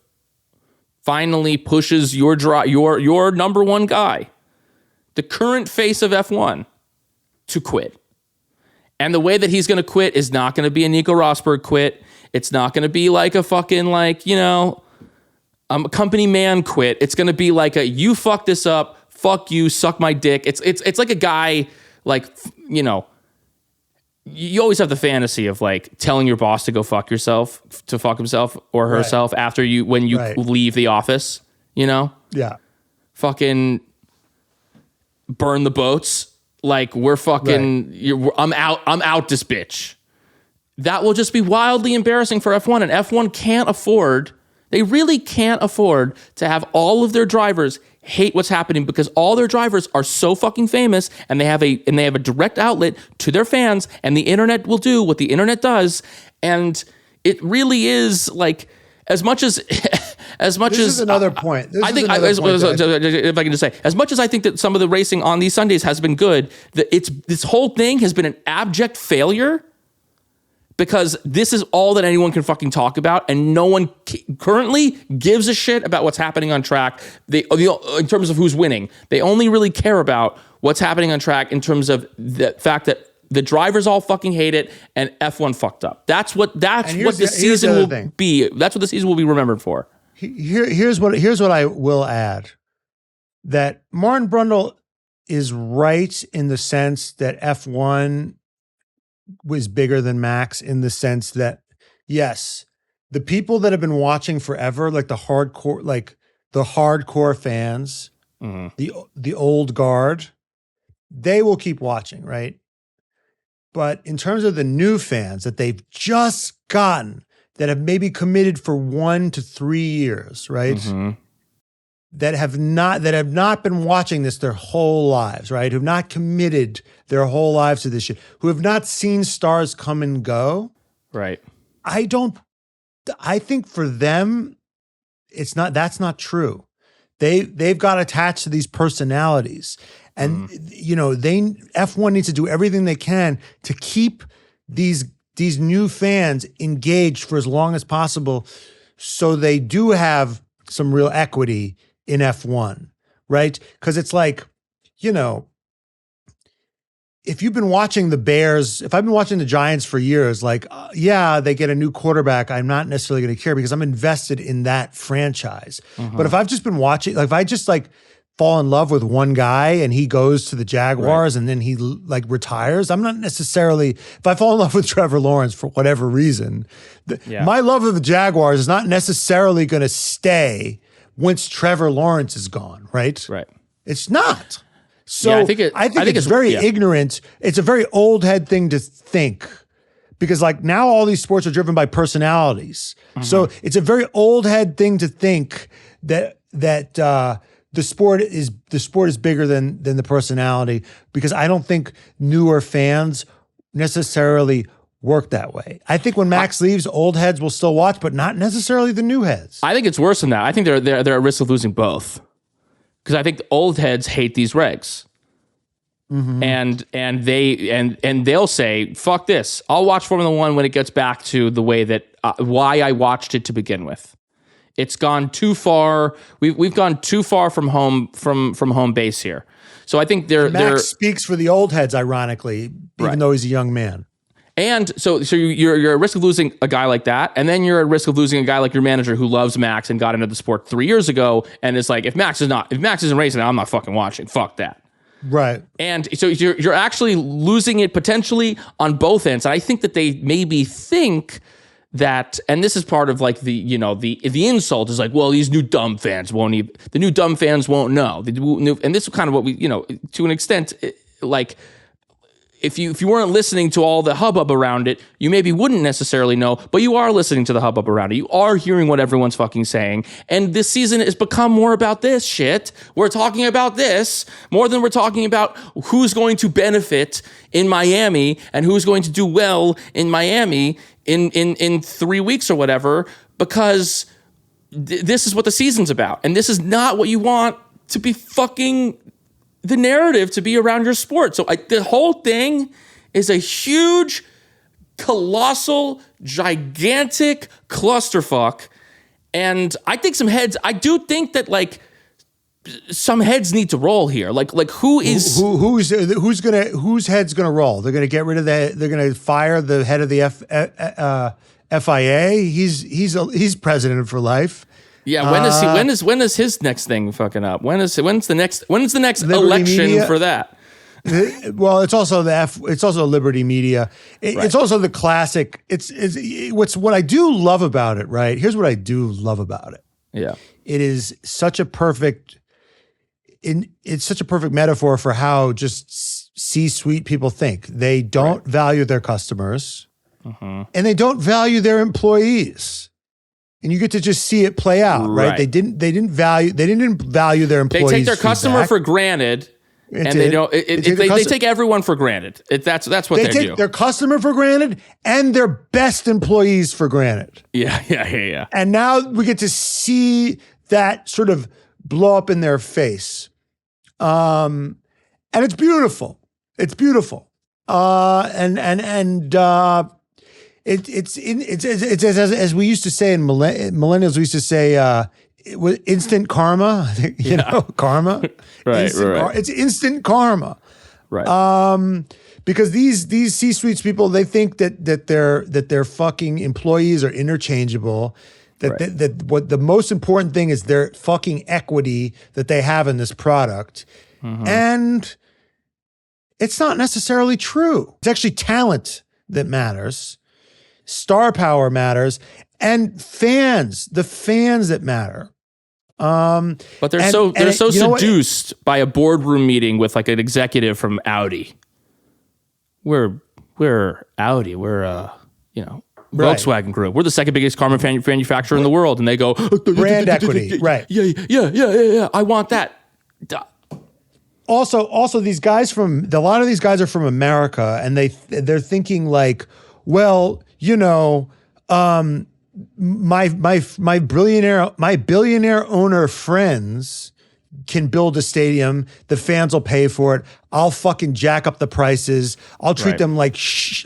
finally pushes your number one guy, the current face of F1, to quit. And the way that he's going to quit is not going to be a Nico Rosberg quit. It's not going to be like a fucking a company man quit. It's going to be like a you fuck this up, fuck you, suck my dick. It's like a guy you always have the fantasy of like telling your boss to go fuck himself or herself after when you leave the office, Yeah. Fucking burn the boats. Like we're fucking, I'm out this bitch. That will just be wildly embarrassing for F1, and F1 they really can't afford to have all of their drivers hate what's happening, because all their drivers are so fucking famous, and they have a direct outlet to their fans, and the internet will do what the internet does. And it really is like, as much as
this is another point.
If I can just say, as much as I think that some of the racing on these Sundays has been good, this whole thing has been an abject failure, because this is all that anyone can fucking talk about, and no one currently gives a shit about what's happening on track. In terms of who's winning, they only really care about what's happening on track in terms of the fact that the drivers all fucking hate it and F1 fucked up. That's what the season will be. That's what the season will be remembered for.
Here's what I will add. That Martin Brundle is right in the sense that F1 was bigger than Max, in the sense that, yes, the people that have been watching forever, like the hardcore fans, the old guard, they will keep watching, right? But in terms of the new fans that they've just gotten, that have maybe committed for 1 to 3 years, right? Mm-hmm. That have not been watching this their whole lives, right? Who've not committed their whole lives to this shit, who have not seen stars come and go.
Right. I
think for them, that's not true. They've got attached to these personalities. And F1 needs to do everything they can to keep these new fans engaged for as long as possible, so they do have some real equity in F1, right? Because it's like, if you've been watching the Bears, if I've been watching the Giants for years, like, they get a new quarterback, I'm not necessarily going to care because I'm invested in that franchise. Mm-hmm. But if I've just been watching, like if I just like fall in love with one guy and he goes to the Jaguars and then he like retires, I'm not necessarily, if I fall in love with Trevor Lawrence for whatever reason, my love of the Jaguars is not necessarily going to stay once Trevor Lawrence is gone, right?
Right.
It's not. So I think it's very ignorant. It's a very old head thing to think, because like now all these sports are driven by personalities. Mm-hmm. So it's a very old head thing to think that the sport is bigger than the personality, because I don't think newer fans necessarily work that way. I think when Max leaves, old heads will still watch, but not necessarily the new heads.
I think it's worse than that. I think they're at risk of losing both, because I think the old heads hate these regs, and they'll say, "Fuck this! I'll watch Formula One when it gets back to the way that why I watched it to begin with." It's gone too far. We've gone too far from home base here. So I think
Max speaks for the old heads, ironically, even though he's a young man.
And so you're at risk of losing a guy like that, and then you're at risk of losing a guy like your manager who loves Max and got into the sport 3 years ago, and is like, if Max isn't racing, I'm not fucking watching. Fuck that.
Right.
And so you're actually losing it potentially on both ends. And I think that they maybe think that, and this is part of like the insult is like, well, these new dumb fans won't even, the new dumb fans won't know. And this is kind of what we, to an extent, like, if you weren't listening to all the hubbub around it, you maybe wouldn't necessarily know, but you are listening to the hubbub around it. You are hearing what everyone's fucking saying. And this season has become more about this shit. We're talking about this more than we're talking about who's going to benefit in Miami and who's going to do well in Miami in 3 weeks or whatever, because this is what the season's about. And this is not what you want to be fucking the narrative to be around your sport. So the whole thing is a huge, colossal, gigantic clusterfuck. And I think I do think that like some heads need to roll here. Like whose head's gonna roll? They're gonna get rid of they're gonna fire the head of the FIA. He's president for life. Yeah, when is his next thing fucking up? When's the next election
Media,
for that?
Well, it's also Liberty Media. It's also the classic. It's what I do love about it, right? Here's what I do love about it.
Yeah.
It is such a perfect metaphor for how just C-suite people think. They don't value their customers, and they don't value their employees. And you get to just see it play out, right? They didn't value their employees.
They take their customer for granted, and they don't. They take everyone for granted. That's what they do. They take
their customer for granted and their best employees for granted.
Yeah.
And now we get to see that sort of blow up in their face, and it's beautiful. It's beautiful, It's as we used to say in millennials, we used to say instant karma. Karma.
Right.
It's instant karma.
Right.
Because these C-suites people, they think that their fucking employees are interchangeable. That what the most important thing is their fucking equity that they have in this product, and it's not necessarily true. It's actually talent that matters. Star power matters, and the fans that matter.
But they're so seduced by a boardroom meeting with like an executive from Audi. We're Audi. We're Volkswagen Group. We're the second biggest car manufacturer in the world, and they go
brand equity. Right?
Yeah. I want that.
Also, these guys a lot of these guys are from America, and they're thinking like, well, my billionaire owner friends can build a stadium. The fans will pay for it. I'll fucking jack up the prices. I'll treat them like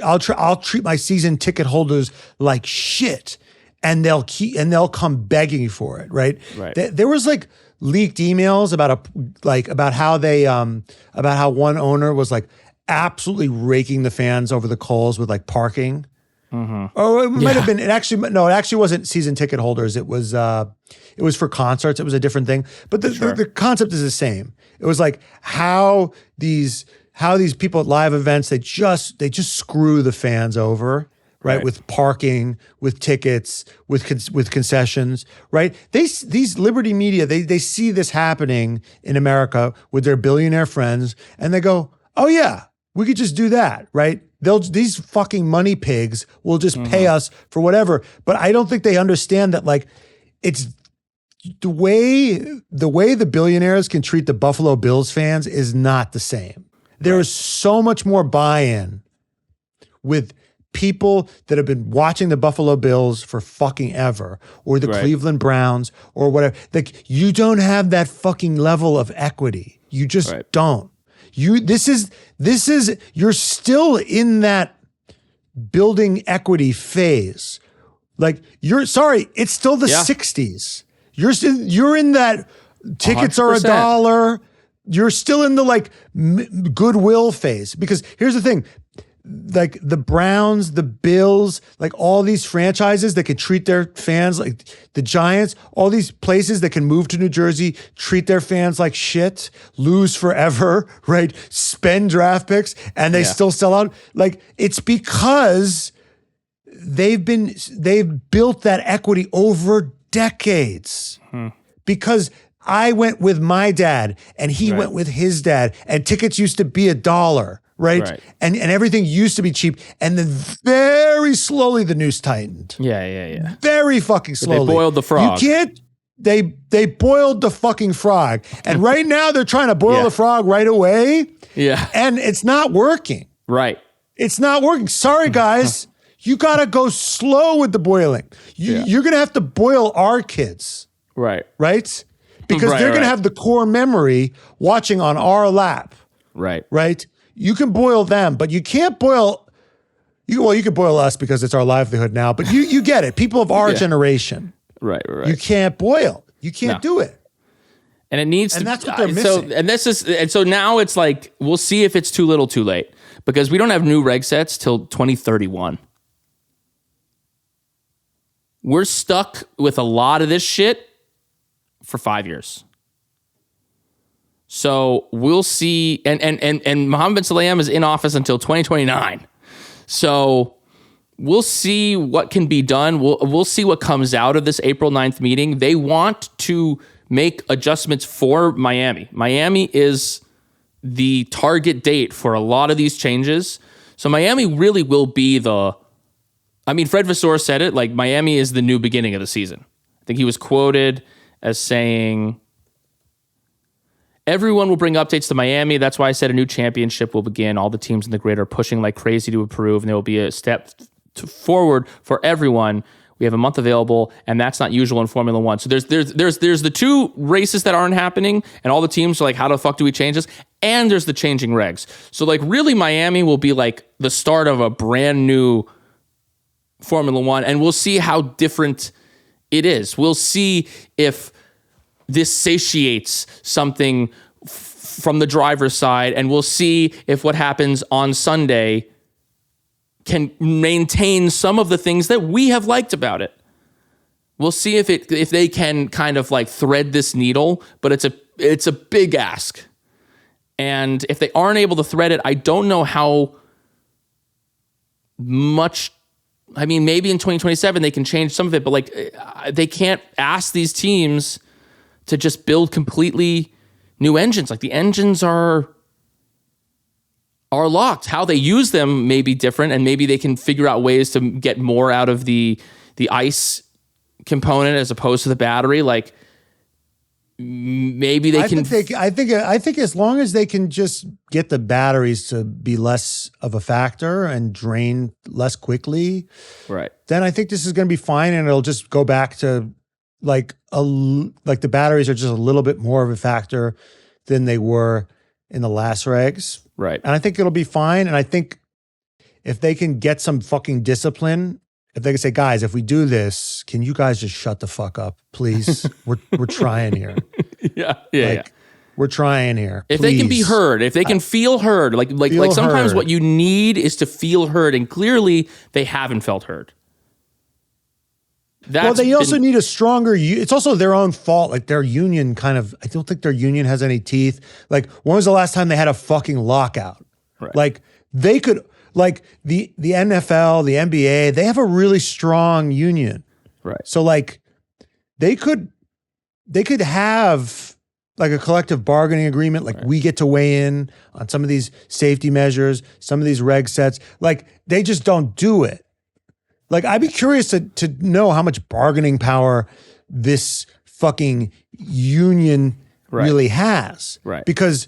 I'll treat my season ticket holders like shit, and they'll come begging for it. Right. There was like leaked emails about how one owner was like absolutely raking the fans over the coals with like parking. Oh, it might have been. It actually wasn't season ticket holders. It was for concerts. It was a different thing. But the concept is the same. It was like how these people at live events, they just screw the fans over, right? With parking, with tickets, with concessions, right? These Liberty Media, they see this happening in America with their billionaire friends, and they go, oh yeah, we could just do that, right? These fucking money pigs will just pay us for whatever. But I don't think they understand that, like, it's the way the billionaires can treat the Buffalo Bills fans is not the same. There is so much more buy-in with people that have been watching the Buffalo Bills for fucking ever, or the Cleveland Browns, or whatever. Like, you don't have that fucking level of equity. You just don't. You're still in that building equity phase. Like it's still the 60s. You're in that tickets 100%. Are $1. You're still in the like goodwill phase, because here's the thing. Like the Browns, the Bills, like all these franchises that can treat their fans like the Giants, all these places that can move to New Jersey, treat their fans like shit, lose forever, right? Spend draft picks and they still sell out. Like it's because they've built that equity over decades. Because I went with my dad and he went with his dad, and tickets used to be $1. Right? And everything used to be cheap. And then very slowly the noose tightened.
Yeah.
Very fucking slowly.
They boiled the frog.
They boiled the fucking frog. And right now they're trying to boil the frog right away.
Yeah.
And it's not working.
Right.
It's not working. Sorry, guys. You got to go slow with the boiling. You're going to have to boil our kids.
Right.
Right? Because they're going to have the core memory watching on our lap.
Right.
Right? You can boil them, but you can't boil. You can boil us because it's our livelihood now. But you get it. People of our generation,
right.
You can't boil. You can't do it.
And it needs
and
to.
That's what they're missing.
So now it's like we'll see if it's too little, too late, because we don't have new reg sets till 2031. We're stuck with a lot of this shit for 5 years. So we'll see, and Mohammed bin Sulayem is in office until 2029. So we'll see what can be done. We'll see what comes out of this April 9th meeting. They want to make adjustments for Miami. Miami is the target date for a lot of these changes. So Miami really will be Fred Vasseur said it, like Miami is the new beginning of the season. I think he was quoted as saying, everyone will bring updates to Miami. That's why I said a new championship will begin. All the teams in the grid are pushing like crazy to improve, and there will be a step forward for everyone. We have a month available, and that's not usual in Formula One. So there's the two races that aren't happening, and all the teams are like, how the fuck do we change this? And there's the changing regs. So like really Miami will be like the start of a brand new Formula One, and we'll see how different it is. We'll see if this satiates something from the driver's side, and we'll see if what happens on Sunday can maintain some of the things that we have liked about it. We'll see if they can kind of like thread this needle, but it's a big ask. And if they aren't able to thread it, I don't know how much. I mean, maybe in 2027 they can change some of it, but like they can't ask these teams to just build completely new engines. Like the engines are locked. How they use them may be different, and maybe they can figure out ways to get more out of the ICE component as opposed to the battery. Like maybe they can.
I think as long as they can just get the batteries to be less of a factor and drain less quickly,
right?
Then I think this is going to be fine, and it'll just go back to like the batteries are just a little bit more of a factor than they were in the last regs.
Right.
And I think it'll be fine. And I think if they can get some fucking discipline, if they can say, guys, if we do this, can you guys just shut the fuck up, please? We're trying here.
Yeah.
We're trying here.
If they can be heard, if they can feel heard, like sometimes what you need is to feel heard, and clearly they haven't felt heard.
They also need a stronger. It's also their own fault. Like their union I don't think their union has any teeth. Like when was the last time they had a fucking lockout?
Right.
Like they could, like the NFL, the NBA, they have a really strong union.
Right.
So like they could have like a collective bargaining agreement. Like we get to weigh in on some of these safety measures, some of these reg sets. Like they just don't do it. Like, I'd be curious to know how much bargaining power this fucking union really has.
Right.
Because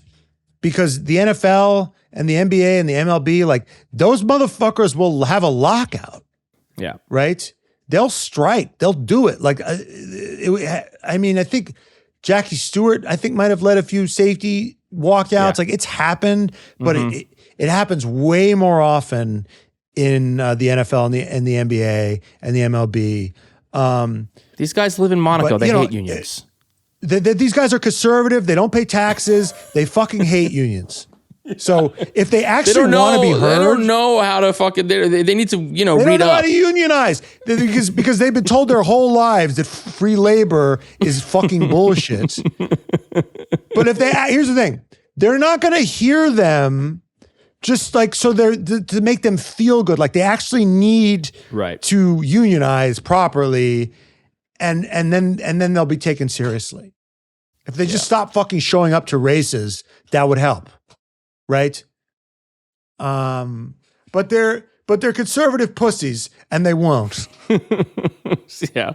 the NFL and the NBA and the MLB, like, those motherfuckers will have a lockout.
Yeah.
Right? They'll strike. They'll do it. Like, I think Jackie Stewart, might have led a few safety walkouts. Yeah. Like, it's happened, but it happens way more often in the NFL and the NBA and the MLB.
These guys live in Monaco. They hate unions.
These guys are conservative. They don't pay taxes. They fucking hate unions. So if they actually want to be heard,
they don't know how to fucking. They need to
they don't know how to unionize because they've been told their whole lives that free labor is fucking bullshit. But here's the thing, they're not going to hear them. Just like, so they're to make them feel good. Like they actually need to unionize properly, and then they'll be taken seriously. If they just stop fucking showing up to races, that would help. Right? But they're conservative pussies, and they won't.
Yeah.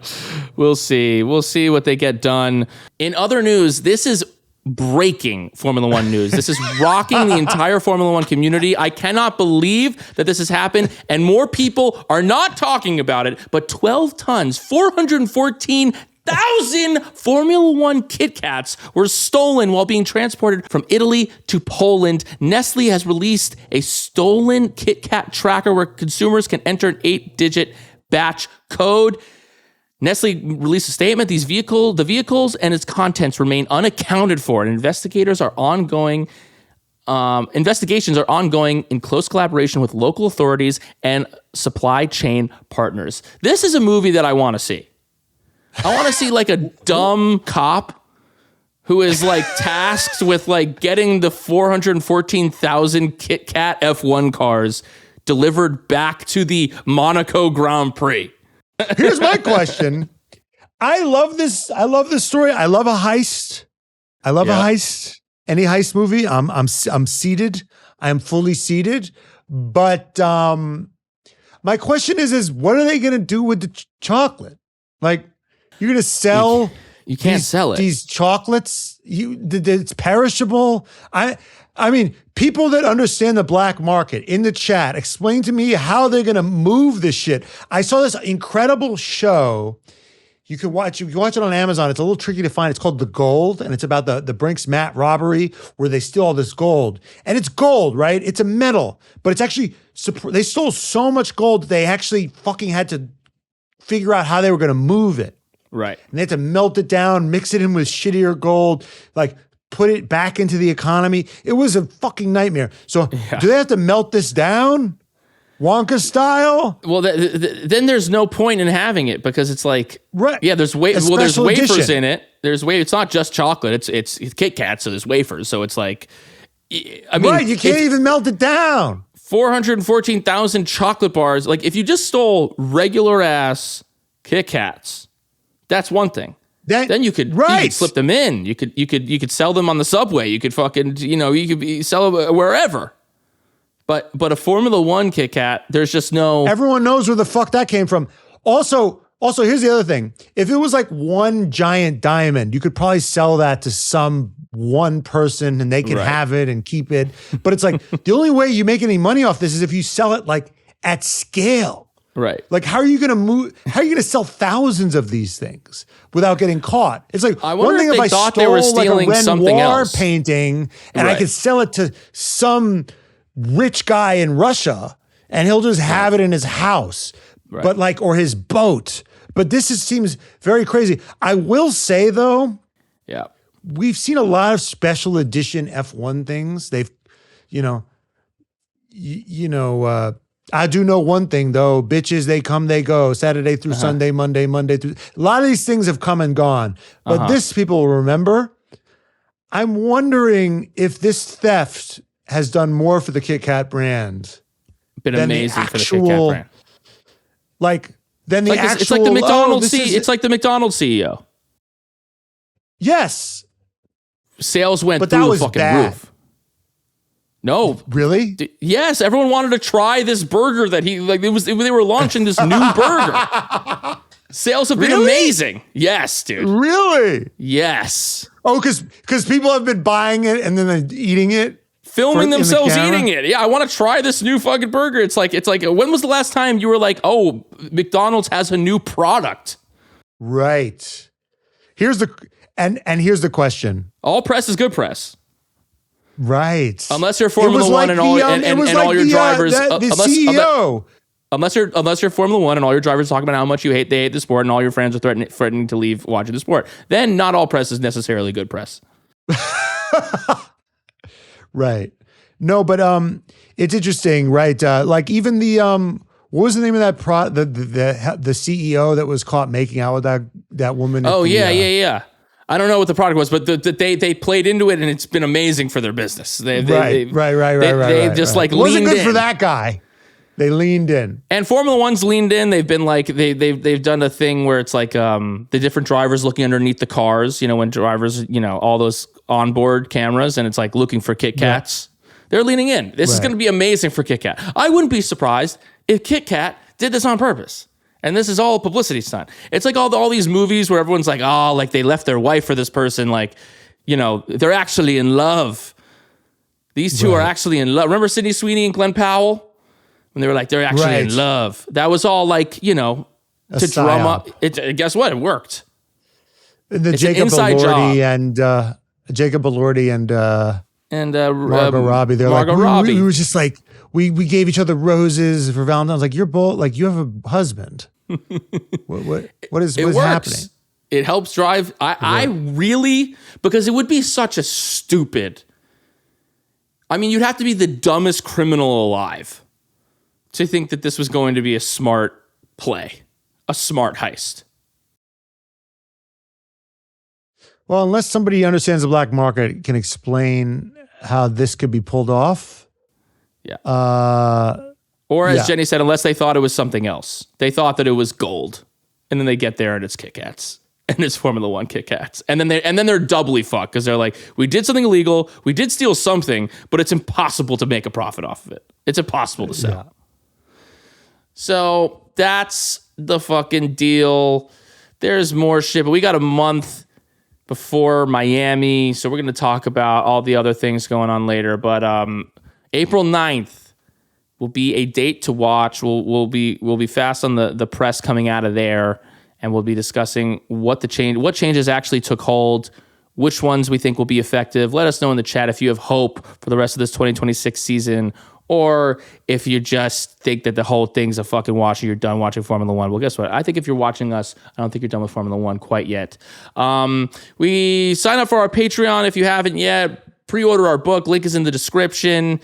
We'll see. We'll see what they get done. In other news, this is breaking Formula One news. This is rocking the entire Formula One community. I cannot believe that this has happened, and more people are not talking about it, but 12 tons, 414,000 Formula One KitKats were stolen while being transported from Italy to Poland. Nestle has released a stolen KitKat tracker where consumers can enter an 8-digit batch code. Nestle released a statement. The vehicles and its contents remain unaccounted for, and investigations are ongoing in close collaboration with local authorities and supply chain partners. This is a movie that I want to see. I want to see like a dumb cop who is like tasked with like getting the 414,000 KitKat F1 cars delivered back to the Monaco Grand Prix.
Here's my question. I love this story. I love a heist. A heist. Any heist movie. I'm seated. I am fully seated. But my question is what are they going to do with the chocolate? Like, you're going to sell?
You can't sell it.
These chocolates. It's perishable. I mean, people that understand the black market in the chat, explain to me how they're going to move this shit. I saw this incredible show. You can watch it on Amazon. It's a little tricky to find. It's called The Gold, and it's about the Brinks Mat robbery where they steal all this gold. And it's gold, right? It's a metal, but it's actually, they stole so much gold that they actually fucking had to figure out how they were going to move it.
Right.
And they had to melt it down, mix it in with shittier gold, like put it back into the economy. It was a fucking nightmare. So do they have to melt this down? Wonka style?
Well, then there's no point in having it because it's like,
right.
Yeah, there's wafers in it. It's not just chocolate. It's Kit Kat, so there's wafers. So it's like, I mean,
right, you can't even melt it down.
414,000 chocolate bars. Like if you just stole regular ass Kit Kats, that's one thing. Then you could slip them in. You could sell them on the subway. You could fucking, you could sell them wherever. But a Formula One Kit Kat, there's just no.
Everyone knows where the fuck that came from. Also, here's the other thing. If it was like one giant diamond, you could probably sell that to some one person and they can have it and keep it. But it's like the only way you make any money off this is if you sell it like at scale.
Right.
Like, how are you going to sell thousands of these things without getting caught? It's like,
I wonder if they thought they were stealing
like a
something
Renoir
else.
painting and I could sell it to some rich guy in Russia and he'll just have it in his house, but like, or his boat. But this seems very crazy. I will say though, we've seen a lot of special edition F1 things. They've, I do know one thing though, bitches, they come, they go, Saturday through Sunday, Monday through. A lot of these things have come and gone, but this people will remember. I'm wondering if this theft has done more for the Kit Kat brand.
Been amazing for the Kit Kat brand. It's like the McDonald's it's like the McDonald's CEO.
Yes.
Sales went through the fucking roof. No.
Really?
Yes, everyone wanted to try this burger that they were launching this new burger. Sales have been amazing. Yes, dude.
Really?
Yes.
Oh, because people have been buying it and then they're eating it.
Filming themselves eating it. Yeah, I want to try this new fucking burger. It's like, when was the last time you were like, oh, McDonald's has a new product?
Right. Here's the question.
All press is good press.
Right.
Unless you're Formula One and all your drivers, unless you're Formula One and all your drivers talk about how much they hate the sport and all your friends are threatening to leave watching the sport, then not all press is necessarily good press.
Right. No, but it's interesting, right? Like even the what was the name of that the CEO that was caught making out with that woman?
Oh yeah. I don't know what the product was, but they played into it, and it's been amazing for their business. They
right.
Like
it wasn't
leaned
good
in.
For that guy. They leaned in,
and Formula One's leaned in. They've been like they've done a thing where it's like the different drivers looking underneath the cars. You know, when drivers, all those onboard cameras, and it's like looking for KitKats. Yeah. They're leaning in. This is going to be amazing for KitKat. I wouldn't be surprised if KitKat did this on purpose. And this is all a publicity stunt. It's like all these movies where everyone's like, oh, like they left their wife for this person. Like, they're actually in love. These two are actually in love. Remember Sydney Sweeney and Glenn Powell? When they were like, they're actually in love. That was all like, to drum up. Guess what? It worked.
It's Jacob Elordi and Margot Robbie. They're
Margot
like,
Robbie.
We were just like, we gave each other roses for Valentine's. Like, you're both, like, you have a husband. what is happening?
It helps drive. I really, because it would be such a stupid. I mean, you'd have to be the dumbest criminal alive to think that this was going to be a smart play, a smart heist.
Well, unless somebody understands the black market, can explain how this could be pulled off.
Yeah. Or as Jenny said, unless they thought it was something else. They thought that it was gold. And then they get there and it's KitKats. And it's Formula One KitKats. And then they're doubly fucked because they're like, we did something illegal, we did steal something, but it's impossible to make a profit off of it. It's impossible to sell. Yeah. So that's the fucking deal. There's more shit, but we got a month before Miami, so we're going to talk about all the other things going on later. But April 9th will be a date to watch. We'll be fast on the press coming out of there, and we'll be discussing what changes actually took hold, which ones we think will be effective. Let us know in the chat if you have hope for the rest of this 2026 season, or if you just think that the whole thing's a fucking wash and you're done watching Formula One. Well, guess what? I think if you're watching us, I don't think you're done with Formula One quite yet. We sign up for our Patreon if you haven't yet. Pre-order our book. Link is in the description.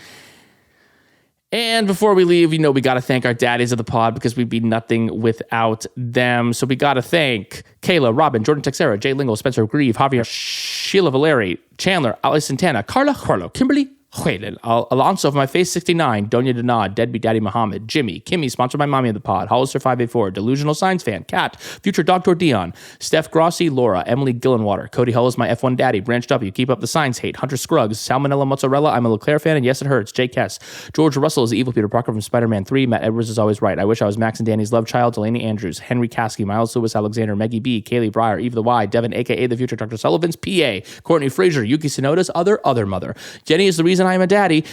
And before we leave, we got to thank our daddies of the pod because we'd be nothing without them. So we got to thank Kayla, Robin, Jordan Texera, Jay Lingle, Spencer Grieve, Javier, Sheila Valeri, Chandler, Ali Santana, Carlo, Kimberly, Juelen, Alonso of My Face 69, Donya Denad, Deadbeat Daddy Muhammad, Jimmy, Kimmy, sponsored by Mommy of the Pod, Hollister 584, Delusional Science Fan, Kat, Future Dr. Dion, Steph Grossi, Laura, Emily Gillenwater, Cody Hull is my F1 Daddy, Branch W, Keep Up the Science Hate, Hunter Scruggs, Salmonella Mozzarella, I'm a Leclerc fan, and yes, it hurts, Jake Hess, George Russell is the evil Peter Parker from Spider-Man 3, Matt Edwards is always right, I wish I was Max and Danny's love child, Delaney Andrews, Henry Caskey, Miles Lewis, Alexander, Maggie B, Kaylee Breyer, Eve the Y, Devin, aka the Future Dr. Sullivan's PA, Courtney Frazier, Yuki Sonoda's other mother, Jenny is the reason I am a daddy,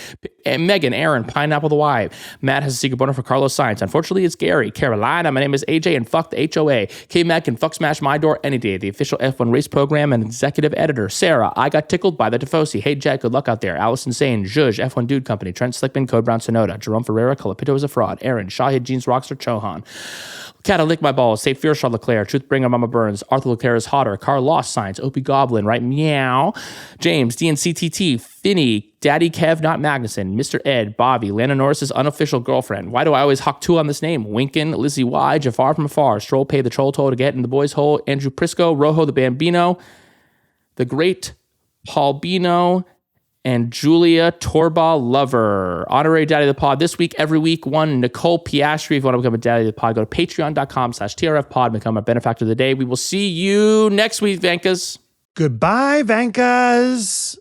and Megan, Aaron, Pineapple the Y. Matt has a secret boner for Carlos Sainz. Unfortunately, it's Gary. Carolina, my name is AJ, and fuck the HOA. K-Mac can fuck smash my door any day. The official F1 race program and executive editor. Sarah, I got tickled by the Tifosi. Hey, Jack, good luck out there. Allison Sane, Zhuzh, F1 Dude Company, Trent Slickman, Code Brown Sonoda, Jerome Ferreira, Calipito is a fraud. Aaron, Shahid Jeans, Rockstar, Chohan. Cat, I lick my balls. Safe Fear, Charles Leclerc. Truthbringer, Mama Burns. Arthur Leclerc is hotter. Car Lost Science. Opie Goblin, right? Meow. James, DNCTT. Finney. Daddy Kev, not Magnuson. Mr. Ed. Bobby. Lana Norris's unofficial girlfriend. Why do I always hawk two on this name? Winkin. Lizzie Y. Jafar from afar. Stroll pay the troll toll to get in the boys' hole. Andrew Prisco. Rojo the Bambino. The Great Paul Bino. And Julia Torba Lover. Honorary Daddy of the Pod this week, every week. One, Nicole Piastri. If you want to become a Daddy of the Pod, go to patreon.com/TRFpod. Become our benefactor of the day. We will see you next week, Vankas.
Goodbye, Vankas.